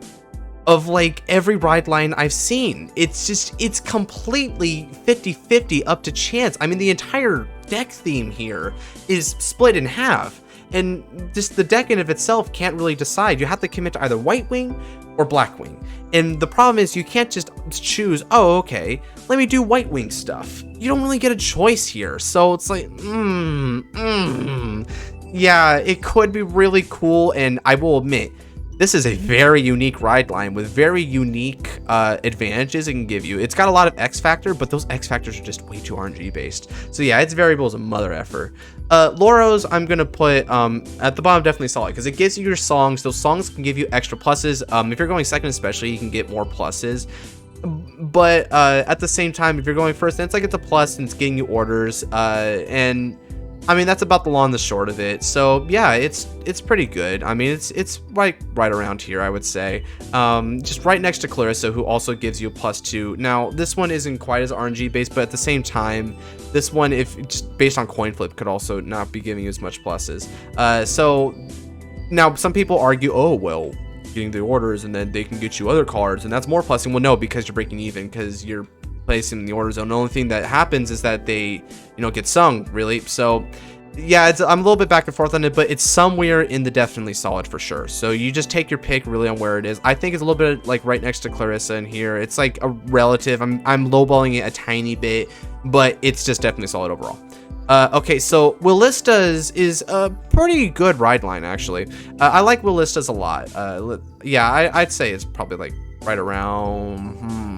of like every ride line I've seen. It's completely 50-50 up to chance. I mean, the entire deck theme here is split in half, and just the deck in of itself can't really decide. You have to commit to either white wing or black wing, and the problem is you can't just choose, oh, okay, let me do white wing stuff. You don't really get a choice here, so it's like, yeah, it could be really cool, and I will admit, this is a very unique ride line with very unique advantages it can give you. It's got a lot of X factor, but those X factors are just way too RNG based. So yeah, its variable is a mother effer. Loros, I'm gonna put at the bottom, definitely solid, because it gives you your songs. Those songs can give you extra pluses. If you're going second especially, you can get more pluses. But at the same time, if you're going first, then it's like it's a plus and it's getting you orders. And I mean, that's about the long and the short of it. So yeah, it's pretty good. I mean, it's right around here, I would say. Just right next to Clarissa, who also gives you a +2. Now, this one isn't quite as RNG based, but at the same time, this one, if just based on coin flip, could also not be giving you as much pluses. So now some people argue, oh well, getting the orders and then they can get you other cards, and that's more plussing. Well, no, because you're breaking even, because you're placing in the order zone. The only thing that happens is that they, get sung, really. So yeah, I'm a little bit back and forth on it, but it's somewhere in the definitely solid for sure. So you just take your pick really on where it is. I think it's a little bit like right next to Clarissa in here. It's like a relative. I'm lowballing it a tiny bit, but it's just definitely solid overall. Okay, so Willista's is a pretty good ride line, actually. I like Willista's a lot. Yeah, I'd say it's probably like right around,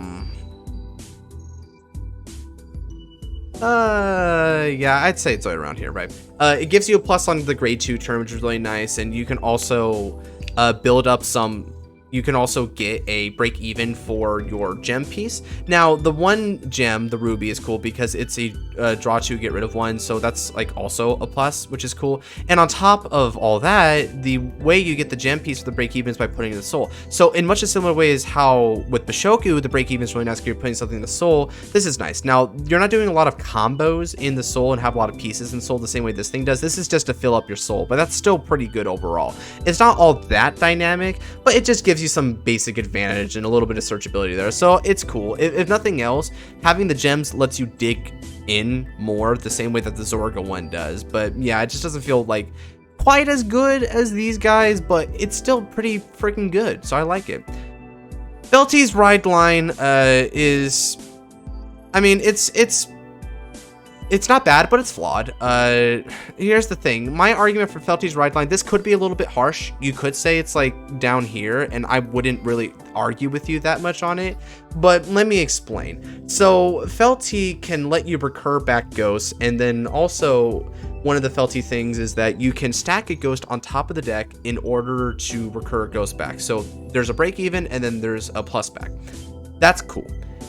yeah, I'd say it's right around here, right? It gives you a plus on the grade 2 turn, which is really nice, and you can also build up some. You can also get a break even for your gem piece. Now, the one gem, the ruby, is cool because it's a draw 2, get rid of 1, so that's like also a plus, which is cool. And on top of all that, the way you get the gem piece for the break even is by putting in the soul. So in much a similar way as how with Bishoku, the break even is really nice because you're putting something in the soul. This is nice. Now, you're not doing a lot of combos in the soul and have a lot of pieces in soul the same way this thing does. This is just to fill up your soul, but that's still pretty good overall. It's not all that dynamic, but it just gives you some basic advantage and a little bit of searchability there, so it's cool. If nothing else, having the gems lets you dig in more the same way that the Zorga one does. But yeah, it just doesn't feel like quite as good as these guys, but it's still pretty freaking good, so I like it. Felty's ride line is, I mean, it's not bad, but it's flawed. Here's the thing. My argument for Felty's ride line, this could be a little bit harsh. You could say it's like down here, and I wouldn't really argue with you that much on it, but let me explain. So Felty can let you recur back ghosts, and then also one of the Felty things is that you can stack a ghost on top of the deck in order to recur a ghost back. So there's a break even, and then there's a plus back. That's cool.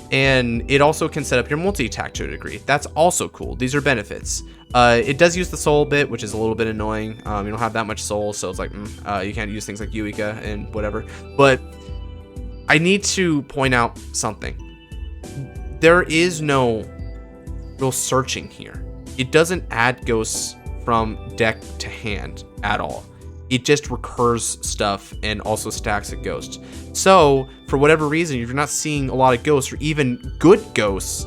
And it also can set up your multi-attack to a degree. That's also cool. These are benefits. It does use the soul bit, which is a little bit annoying. You don't have that much soul, so it's like, you can't use things like Yuika and whatever. But I need to point out something. There is no real searching here. It doesn't add ghosts from deck to hand at all. It just recurs stuff and also stacks a ghost. So for whatever reason, if you're not seeing a lot of ghosts or even good ghosts,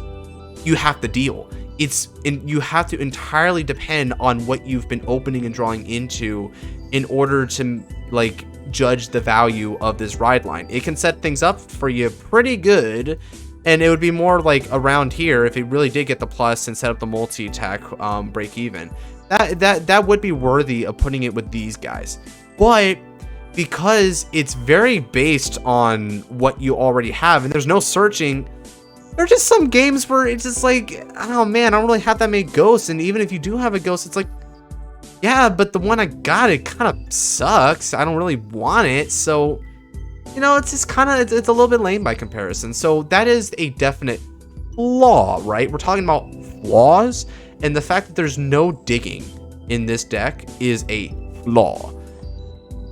you have to deal. You have to entirely depend on what you've been opening and drawing into in order to like judge the value of this ride line. It can set things up for you pretty good, and it would be more like around here if it really did get the plus and set up the multi-attack break even. That would be worthy of putting it with these guys. But because it's very based on what you already have and there's no searching, there are just some games where it's just like, oh man, I don't really have that many ghosts, and even if you do have a ghost, it's like, yeah, but the one I got, it kind of sucks. I don't really want it, so it's just kind of, it's a little bit lame by comparison. So that is a definite flaw, right? We're talking about flaws, and the fact that there's no digging in this deck is a flaw.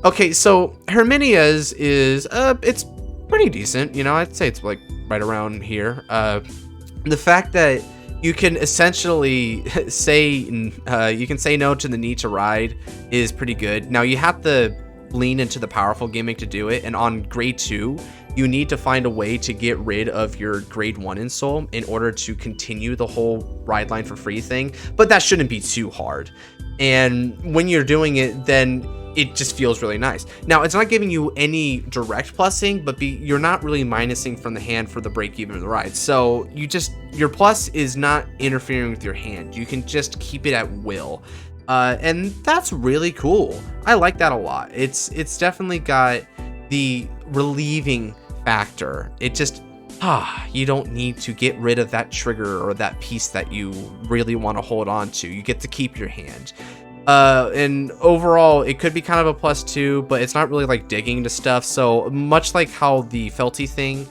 Okay, so Herminia's is, it's pretty decent. I'd say it's like right around here. The fact that you can essentially say no to the need to ride is pretty good. Now you have to lean into the powerful gimmick to do it, and on grade 2 you need to find a way to get rid of your grade 1 in soul in order to continue the whole ride line for free thing, but that shouldn't be too hard. And when you're doing it, then it just feels really nice. Now, it's not giving you any direct plussing, but you're not really minusing from the hand for the break even of the ride. So your plus is not interfering with your hand. You can just keep it at will. And that's really cool. I like that a lot. It's definitely got the relieving factor. It just, you don't need to get rid of that trigger or that piece that you really want to hold on to. You get to keep your hand. And overall, it could be kind of a +2, but it's not really like digging into stuff. So much like how the Felty thing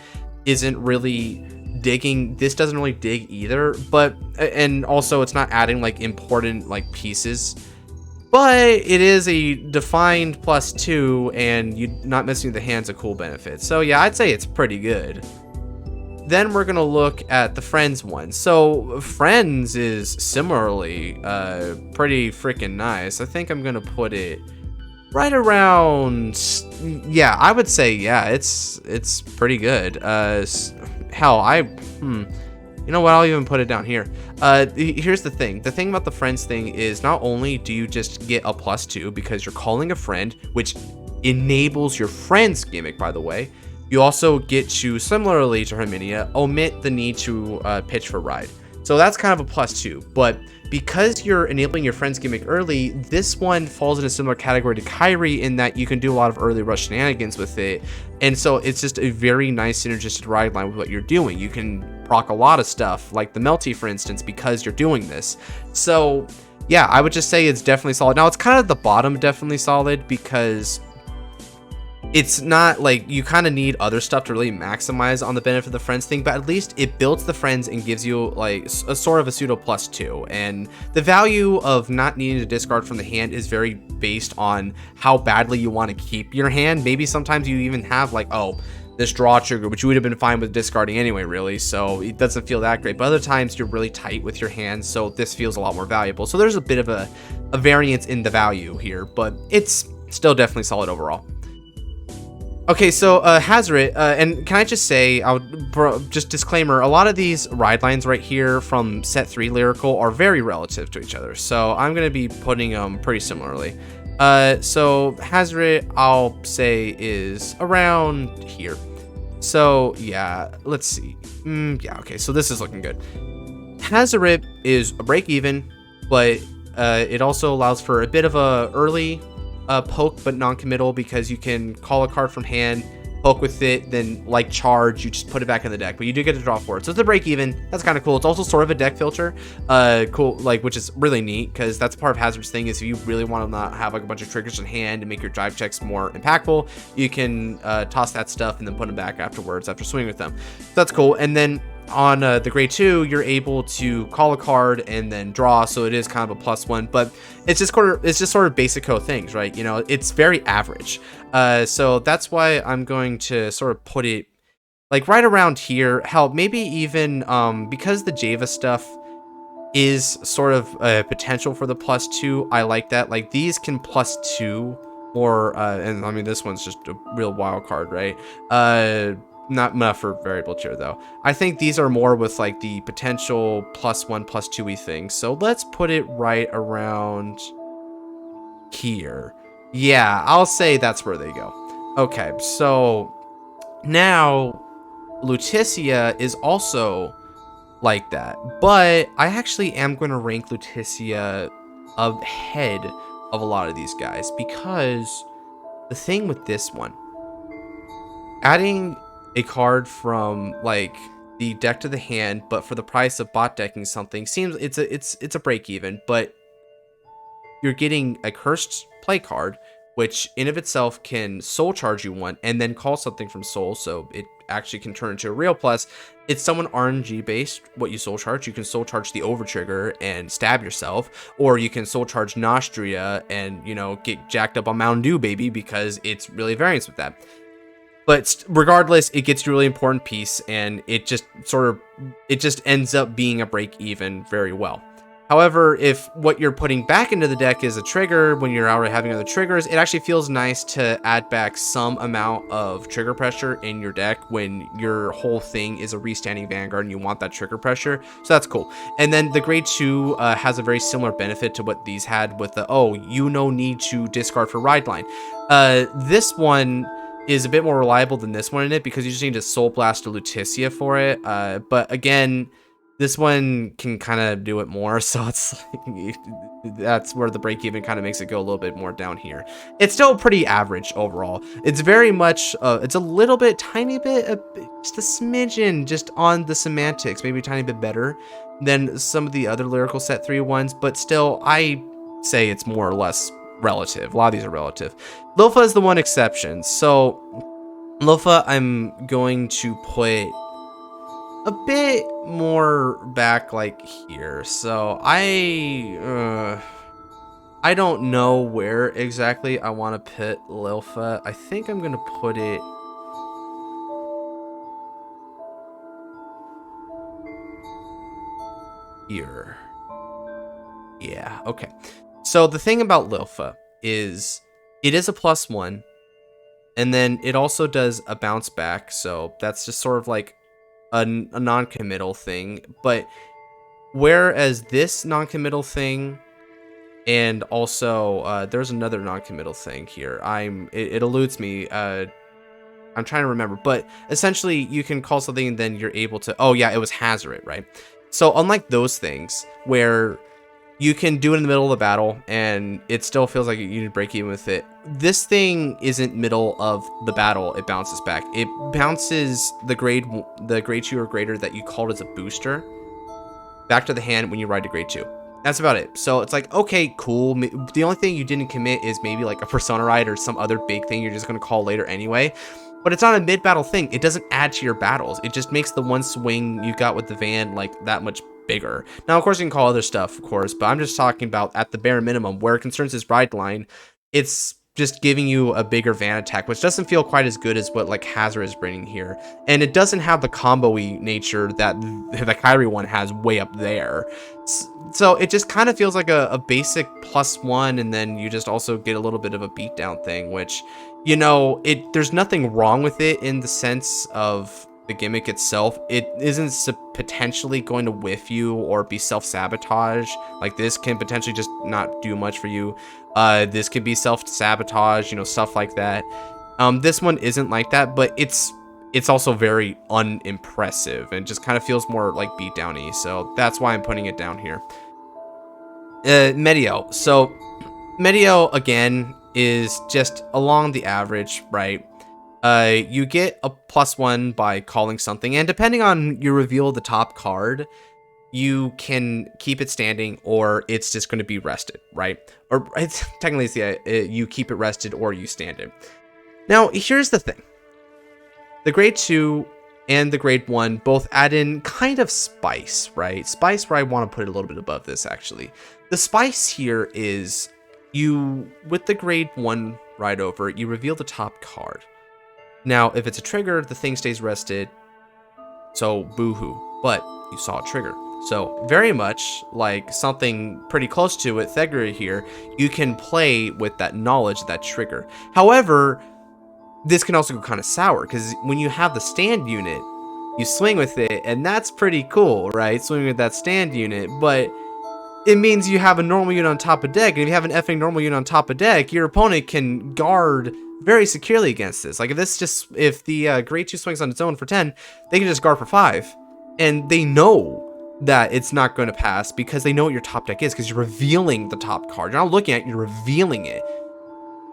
isn't really digging, this doesn't really dig either, but, and also it's not adding like important like pieces, but it is a defined +2, and you not missing the hand's a cool benefit. So yeah, I'd say it's pretty good. Then we're gonna look at the Friends one. So Friends is similarly pretty freaking nice. I think I'm gonna put it right around, yeah, I would say, yeah, it's pretty good. Hell, you know what, I'll even put it down here. Here's the thing about the Friends thing is, not only do you just get a +2 because you're calling a friend, which enables your friend's gimmick, by the way, you also get to, similarly to Herminia, omit the need to pitch for ride. So that's kind of a +2, but because you're enabling your friend's gimmick early, this one falls in a similar category to Kyrie in that you can do a lot of early rush shenanigans with it. And so it's just a very nice synergistic ride line with what you're doing. You can proc a lot of stuff, like the Melty, for instance, because you're doing this. So yeah, I would just say it's definitely solid. Now, it's kind of the bottom definitely solid because it's not like you kind of need other stuff to really maximize on the benefit of the Friends thing, but at least it builds the Friends and gives you like a sort of a pseudo +2. And the value of not needing to discard from the hand is very based on how badly you want to keep your hand. Maybe sometimes you even have like, oh, this draw trigger, which you would have been fine with discarding anyway, really, so it doesn't feel that great. But other times you're really tight with your hands, so this feels a lot more valuable. So there's a bit of a variance in the value here, but it's still definitely solid overall. Okay, so Hazoret, and can I just say, just disclaimer, a lot of these ride lines right here from set 3 Lyrical are very relative to each other, so I'm going to be putting them pretty similarly. So Hazoret, I'll say, is around here. So yeah, let's see. Yeah, okay, so this is looking good. Hazoret is a break even, but it also allows for a bit of a early poke, but non-committal, because you can call a card from hand, poke with it, then like charge, you just put it back in the deck, but you do get to draw for it. So it's a break even. That's kind of cool. It's also sort of a deck filter, cool, like, which is really neat, because that's part of Hazoret's thing, is if you really want to not have like a bunch of triggers in hand and make your drive checks more impactful, you can toss that stuff and then put them back afterwards after swinging with them. So that's cool. And then on the grade 2, you're able to call a card and then draw, so it is kind of a +1, but it's just sort of basic code things, right? You know, it's very average. So that's why I'm going to sort of put it like right around here. Hell, maybe even because the Java stuff is sort of a potential for the +2, I like that. Like, these can +2 or and I mean, this one's just a real wild card, right? Not enough for variable tier though. I think these are more with like the potential +1, +2-y things. So let's put it right around here. Yeah, I'll say that's where they go. Okay, so now Lutetia is also like that, but I actually am going to rank Lutetia ahead of a lot of these guys, because the thing with this one, adding a card from like the deck to the hand, but for the price of bot decking something, seems it's a break even, but you're getting a cursed play card, which in of itself can soul charge you one and then call something from soul, so it actually can turn into a real plus. It's someone RNG based. What you soul charge, you can soul charge the over trigger and stab yourself, or you can soul charge Nostria and, you know, get jacked up on Mountain Dew, baby, because it's really variance with that. But regardless, it gets you a really important piece, and it just ends up being a break even very well. However, if what you're putting back into the deck is a trigger when you're already having other triggers, it actually feels nice to add back some amount of trigger pressure in your deck when your whole thing is a restanding Vanguard and you want that trigger pressure. So that's cool. And then the grade 2 has a very similar benefit to what these had with the, oh, you no need to discard for Rideline. This one is a bit more reliable than this one in it, because you just need to Soul Blast a Lutetia for it. But again, this one can kind of do it more, so it's like, that's where the break even kind of makes it go a little bit more down here. It's still pretty average overall. It's very much, it's a little bit, tiny bit, just a smidgen just on the semantics, maybe a tiny bit better than some of the other Lyrical Set 3 ones, but still, I say it's more or less relative. A lot of these are relative. Lofa is the one exception. So Lofa, I'm going to put a bit more back like here. So I don't know where exactly I want to put Lilfa. I think I'm gonna put it here. Yeah, okay. So the thing about Lilfa is it is a +1, and then it also does a bounce back, so that's just sort of like a non-committal thing. But whereas this non-committal thing, and also there's another non-committal thing here. It eludes me. I'm trying to remember, but essentially you can call something and then you're able to. Oh yeah, it was Hazard, right? So unlike those things where you can do it in the middle of the battle and it still feels like you need to break even with it, this thing isn't middle of the battle. It bounces back. It bounces the grade 2 or greater that you called as a booster back to the hand when you ride to grade 2. That's about it. So it's like, okay, cool. The only thing you didn't commit is maybe like a Persona ride or some other big thing you're just going to call later anyway. But it's not a mid-battle thing. It doesn't add to your battles. It just makes the one swing you got with the van like that much bigger. Now, of course, you can call other stuff, of course, but I'm just talking about at the bare minimum where it concerns is Rideline. It's just giving you a bigger van attack, which doesn't feel quite as good as what like Hazard is bringing here. And it doesn't have the combo-y nature that the Kyrie one has way up there. So it just kind of feels like a basic +1, and then you just also get a little bit of a beatdown thing, which, you know, there's nothing wrong with it in the sense of the gimmick itself. It isn't potentially going to whiff you or be self-sabotage. Like this can potentially just not do much for you. This can be self-sabotage, you know, stuff like that. This one isn't like that, but it's also very unimpressive and just kind of feels more like beatdowny. So that's why I'm putting it down here. Medio. So Medio again is just along the average, right? You get a +1 by calling something, and depending on you reveal the top card, you can keep it standing or it's just going to be rested, right? Or it's technically you keep it rested or you stand it. Now, here's the thing. The grade 2 and the grade 1 both add in kind of spice, right? Spice where I want to put it a little bit above this, actually. The spice here is with the grade 1 ride over, you reveal the top card. Now, if it's a trigger, the thing stays rested, so boohoo, but you saw a trigger. So very much like something pretty close to it, Thegri here, you can play with that knowledge, that trigger. However, this can also go kind of sour, because when you have the stand unit, you swing with it, and that's pretty cool, right? Swinging with that stand unit, but it means you have a normal unit on top of deck, and if you have an effing normal unit on top of deck, your opponent can guard very securely against this. Like if the grade 2 swings on its own for 10, they can just guard for 5, and they know that it's not going to pass because they know what your top deck is, because you're revealing the top card. You're not looking at it, you're revealing it.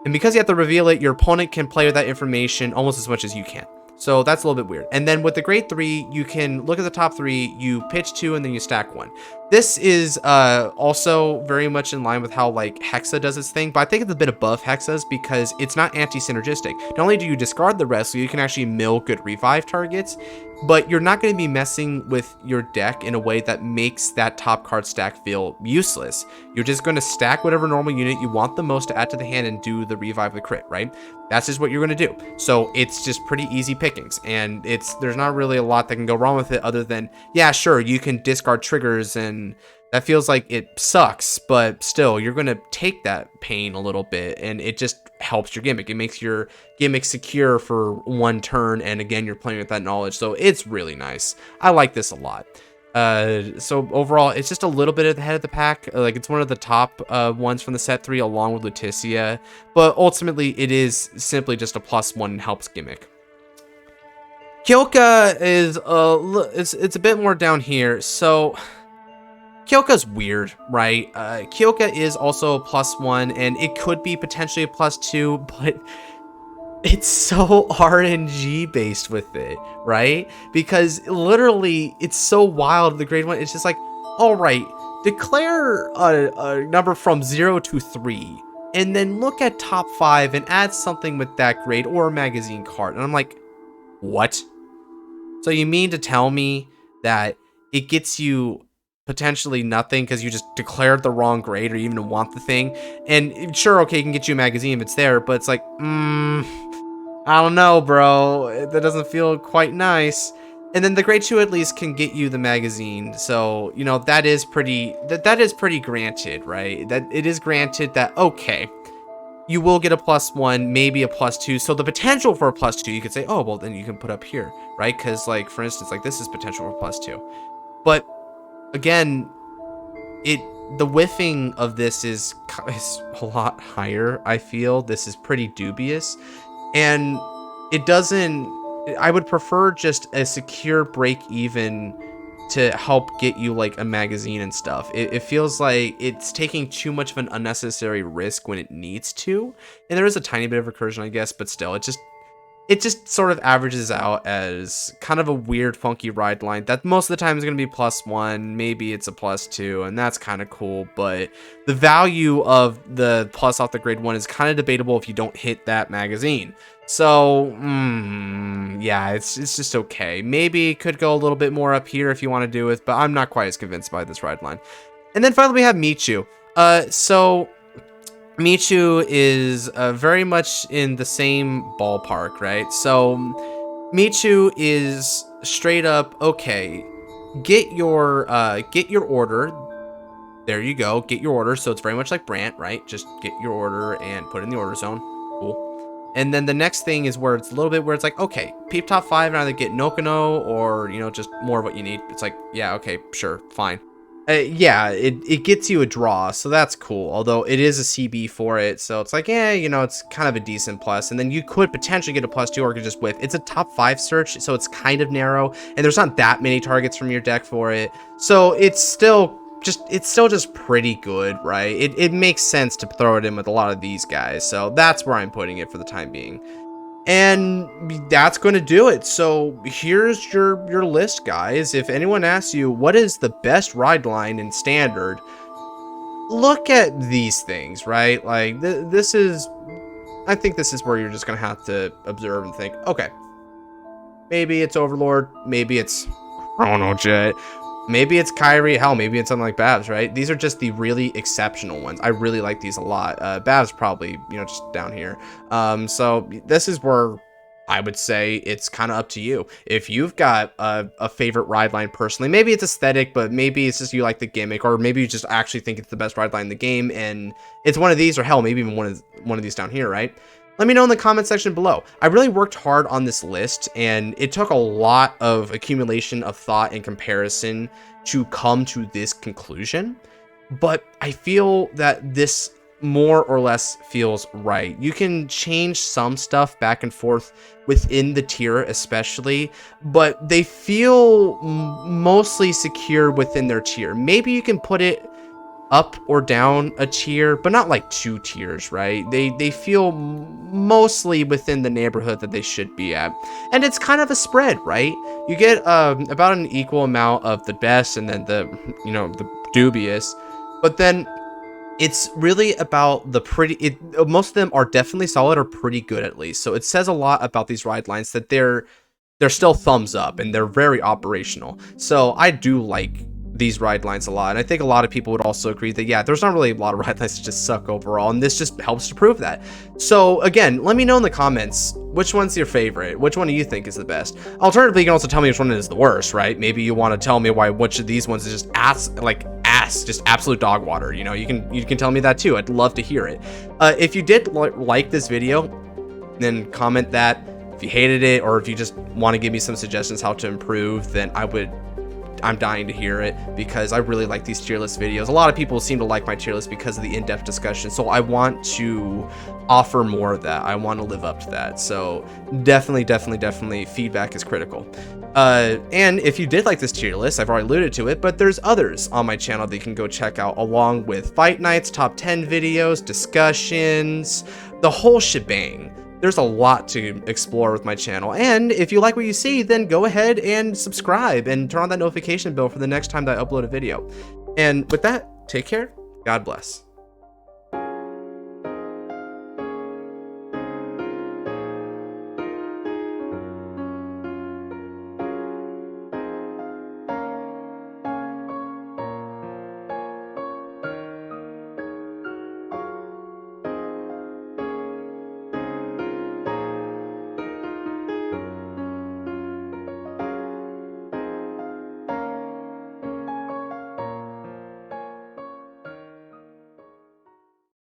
And because you have to reveal it, your opponent can play with that information almost as much as you can. So that's a little bit weird. And then with the grade 3, you can look at the top 3, you pitch 2, and then you stack 1. This is also very much in line with how like Hexa does its thing, but I think it's a bit above Hexa's because it's not anti-synergistic. Not only do you discard the rest, so you can actually mill good revive targets, but you're not going to be messing with your deck in a way that makes that top card stack feel useless. You're just going to stack whatever normal unit you want the most to add to the hand and do the revive with crit, right? That's just what you're going to do. So it's just pretty easy pickings, and there's not really a lot that can go wrong with it other than, yeah, sure, you can discard triggers, and that feels like it sucks, but still, you're going to take that pain a little bit, and it just helps your gimmick. It makes your gimmick secure for one turn, and again, you're playing with that knowledge, so it's really nice. I like this a lot. So overall, it's just a little bit at the head of the pack. Like, it's one of the top ones from the set 3 along with Lutetia, but ultimately it is simply just a +1 and helps gimmick. Kyoka is it's a bit more down here. So Kyoka's weird, right? Kyoka is also a +1, and it could be potentially a +2, but it's so RNG based with it, right? Because literally, it's so wild. The grade 1, it's just like, all right, declare a number from 0 to 3, and then look at top 5 and add something with that grade or a magazine card. And I'm like, what? So you mean to tell me that it gets you potentially nothing because you just declared the wrong grade or even want the thing. And sure, okay, it can get you a magazine if it's there, but it's like, I don't know, bro. That doesn't feel quite nice. And then the grade 2 at least can get you the magazine. So, you know, that is pretty granted, right? That it is granted that, okay, you will get a +1, maybe a +2. So the potential for a +2, you could say, oh, well, then you can put up here, right? Because, like, for instance, like this is potential for +2. But again, the whiffing of this is a lot higher. I feel this is pretty dubious, and it doesn't. I would prefer just a secure break even to help get you like a magazine and stuff. It feels like it's taking too much of an unnecessary risk when it needs to, and there is a tiny bit of recursion, I guess, but still, it just sort of averages out as kind of a weird, funky ride line that most of the time is going to be +1. Maybe it's a +2, and that's kind of cool. But the value of the plus off the grade 1 is kind of debatable if you don't hit that magazine. So, yeah, it's just okay. Maybe it could go a little bit more up here if you want to do it, but I'm not quite as convinced by this ride line. And then finally we have Michu. So Michu is very much in the same ballpark, right? So Michu is straight up, okay, get your order. There you go, get your order. So it's very much like Brandt, right? Just get your order and put it in the order zone. Cool. And then the next thing is where it's a little bit where it's like, okay, peep top 5 and either get Nokono or, you know, just more of what you need. It's like, yeah, okay, sure, fine. Yeah, it gets you a draw, so that's cool. Although it is a CB for it, so it's like, yeah, you know, it's kind of a decent plus. And then you could potentially get a +2 or could just whiff. It's a top 5 search, so it's kind of narrow, and there's not that many targets from your deck for it. So it's still just pretty good, right? It makes sense to throw it in with a lot of these guys, so that's where I'm putting it for the time being. And that's going to do it. So here's your list, guys. If anyone asks you what is the best ride line in standard, look at these things, right? Like I think this is where you're just going to have to observe and think, okay, maybe it's Overlord, maybe it's Chrono Jet, maybe it's Kyrie, hell, maybe it's something like Babs, right? These are just the really exceptional ones. I really like these a lot. Babs probably, you know, just down here. So this is where I would say it's kind of up to you. If you've got a favorite ride line personally, maybe it's aesthetic, but maybe it's just you like the gimmick, or maybe you just actually think it's the best ride line in the game, and it's one of these, or hell, maybe even one of these down here, right? Let me know in the comment section below. I really worked hard on this list, and it took a lot of accumulation of thought and comparison to come to this conclusion, but I feel that this more or less feels right. You can change some stuff back and forth within the tier especially, but they feel mostly secure within their tier. Maybe you can put it up or down a tier, but not like 2 tiers, right? They feel mostly within the neighborhood that they should be at, and it's kind of a spread, right? You get about an equal amount of the best and then the, you know, the dubious, but then it's really about the pretty. Most of them are definitely solid or pretty good at least. So it says a lot about these ride lines that they're still thumbs up and they're very operational. So I do like these ride lines a lot, and I think a lot of people would also agree that, yeah, there's not really a lot of ride lines that just suck overall, and this just helps to prove that. So again, let me know in the comments which one's your favorite, which one do you think is the best. Alternatively, you can also tell me which one is the worst, right? Maybe you want to tell me why which of these ones is just just absolute dog water. You know, you can tell me that too. I'd love to hear it. If you did like this video, then comment that. If you hated it, or if you just want to give me some suggestions how to improve, then I'm dying to hear it, because I really like these tier list videos. A lot of people seem to like my tier list because of the in-depth discussion, so I want to offer more of that. I want to live up to that. So definitely feedback is critical. And if you did like this tier list, I've already alluded to it, but there's others on my channel that you can go check out, along with fight nights, top 10 videos, discussions, the whole shebang. There's a lot to explore with my channel, and if you like what you see, then go ahead and subscribe and turn on that notification bell for the next time that I upload a video. And with that, take care, God bless.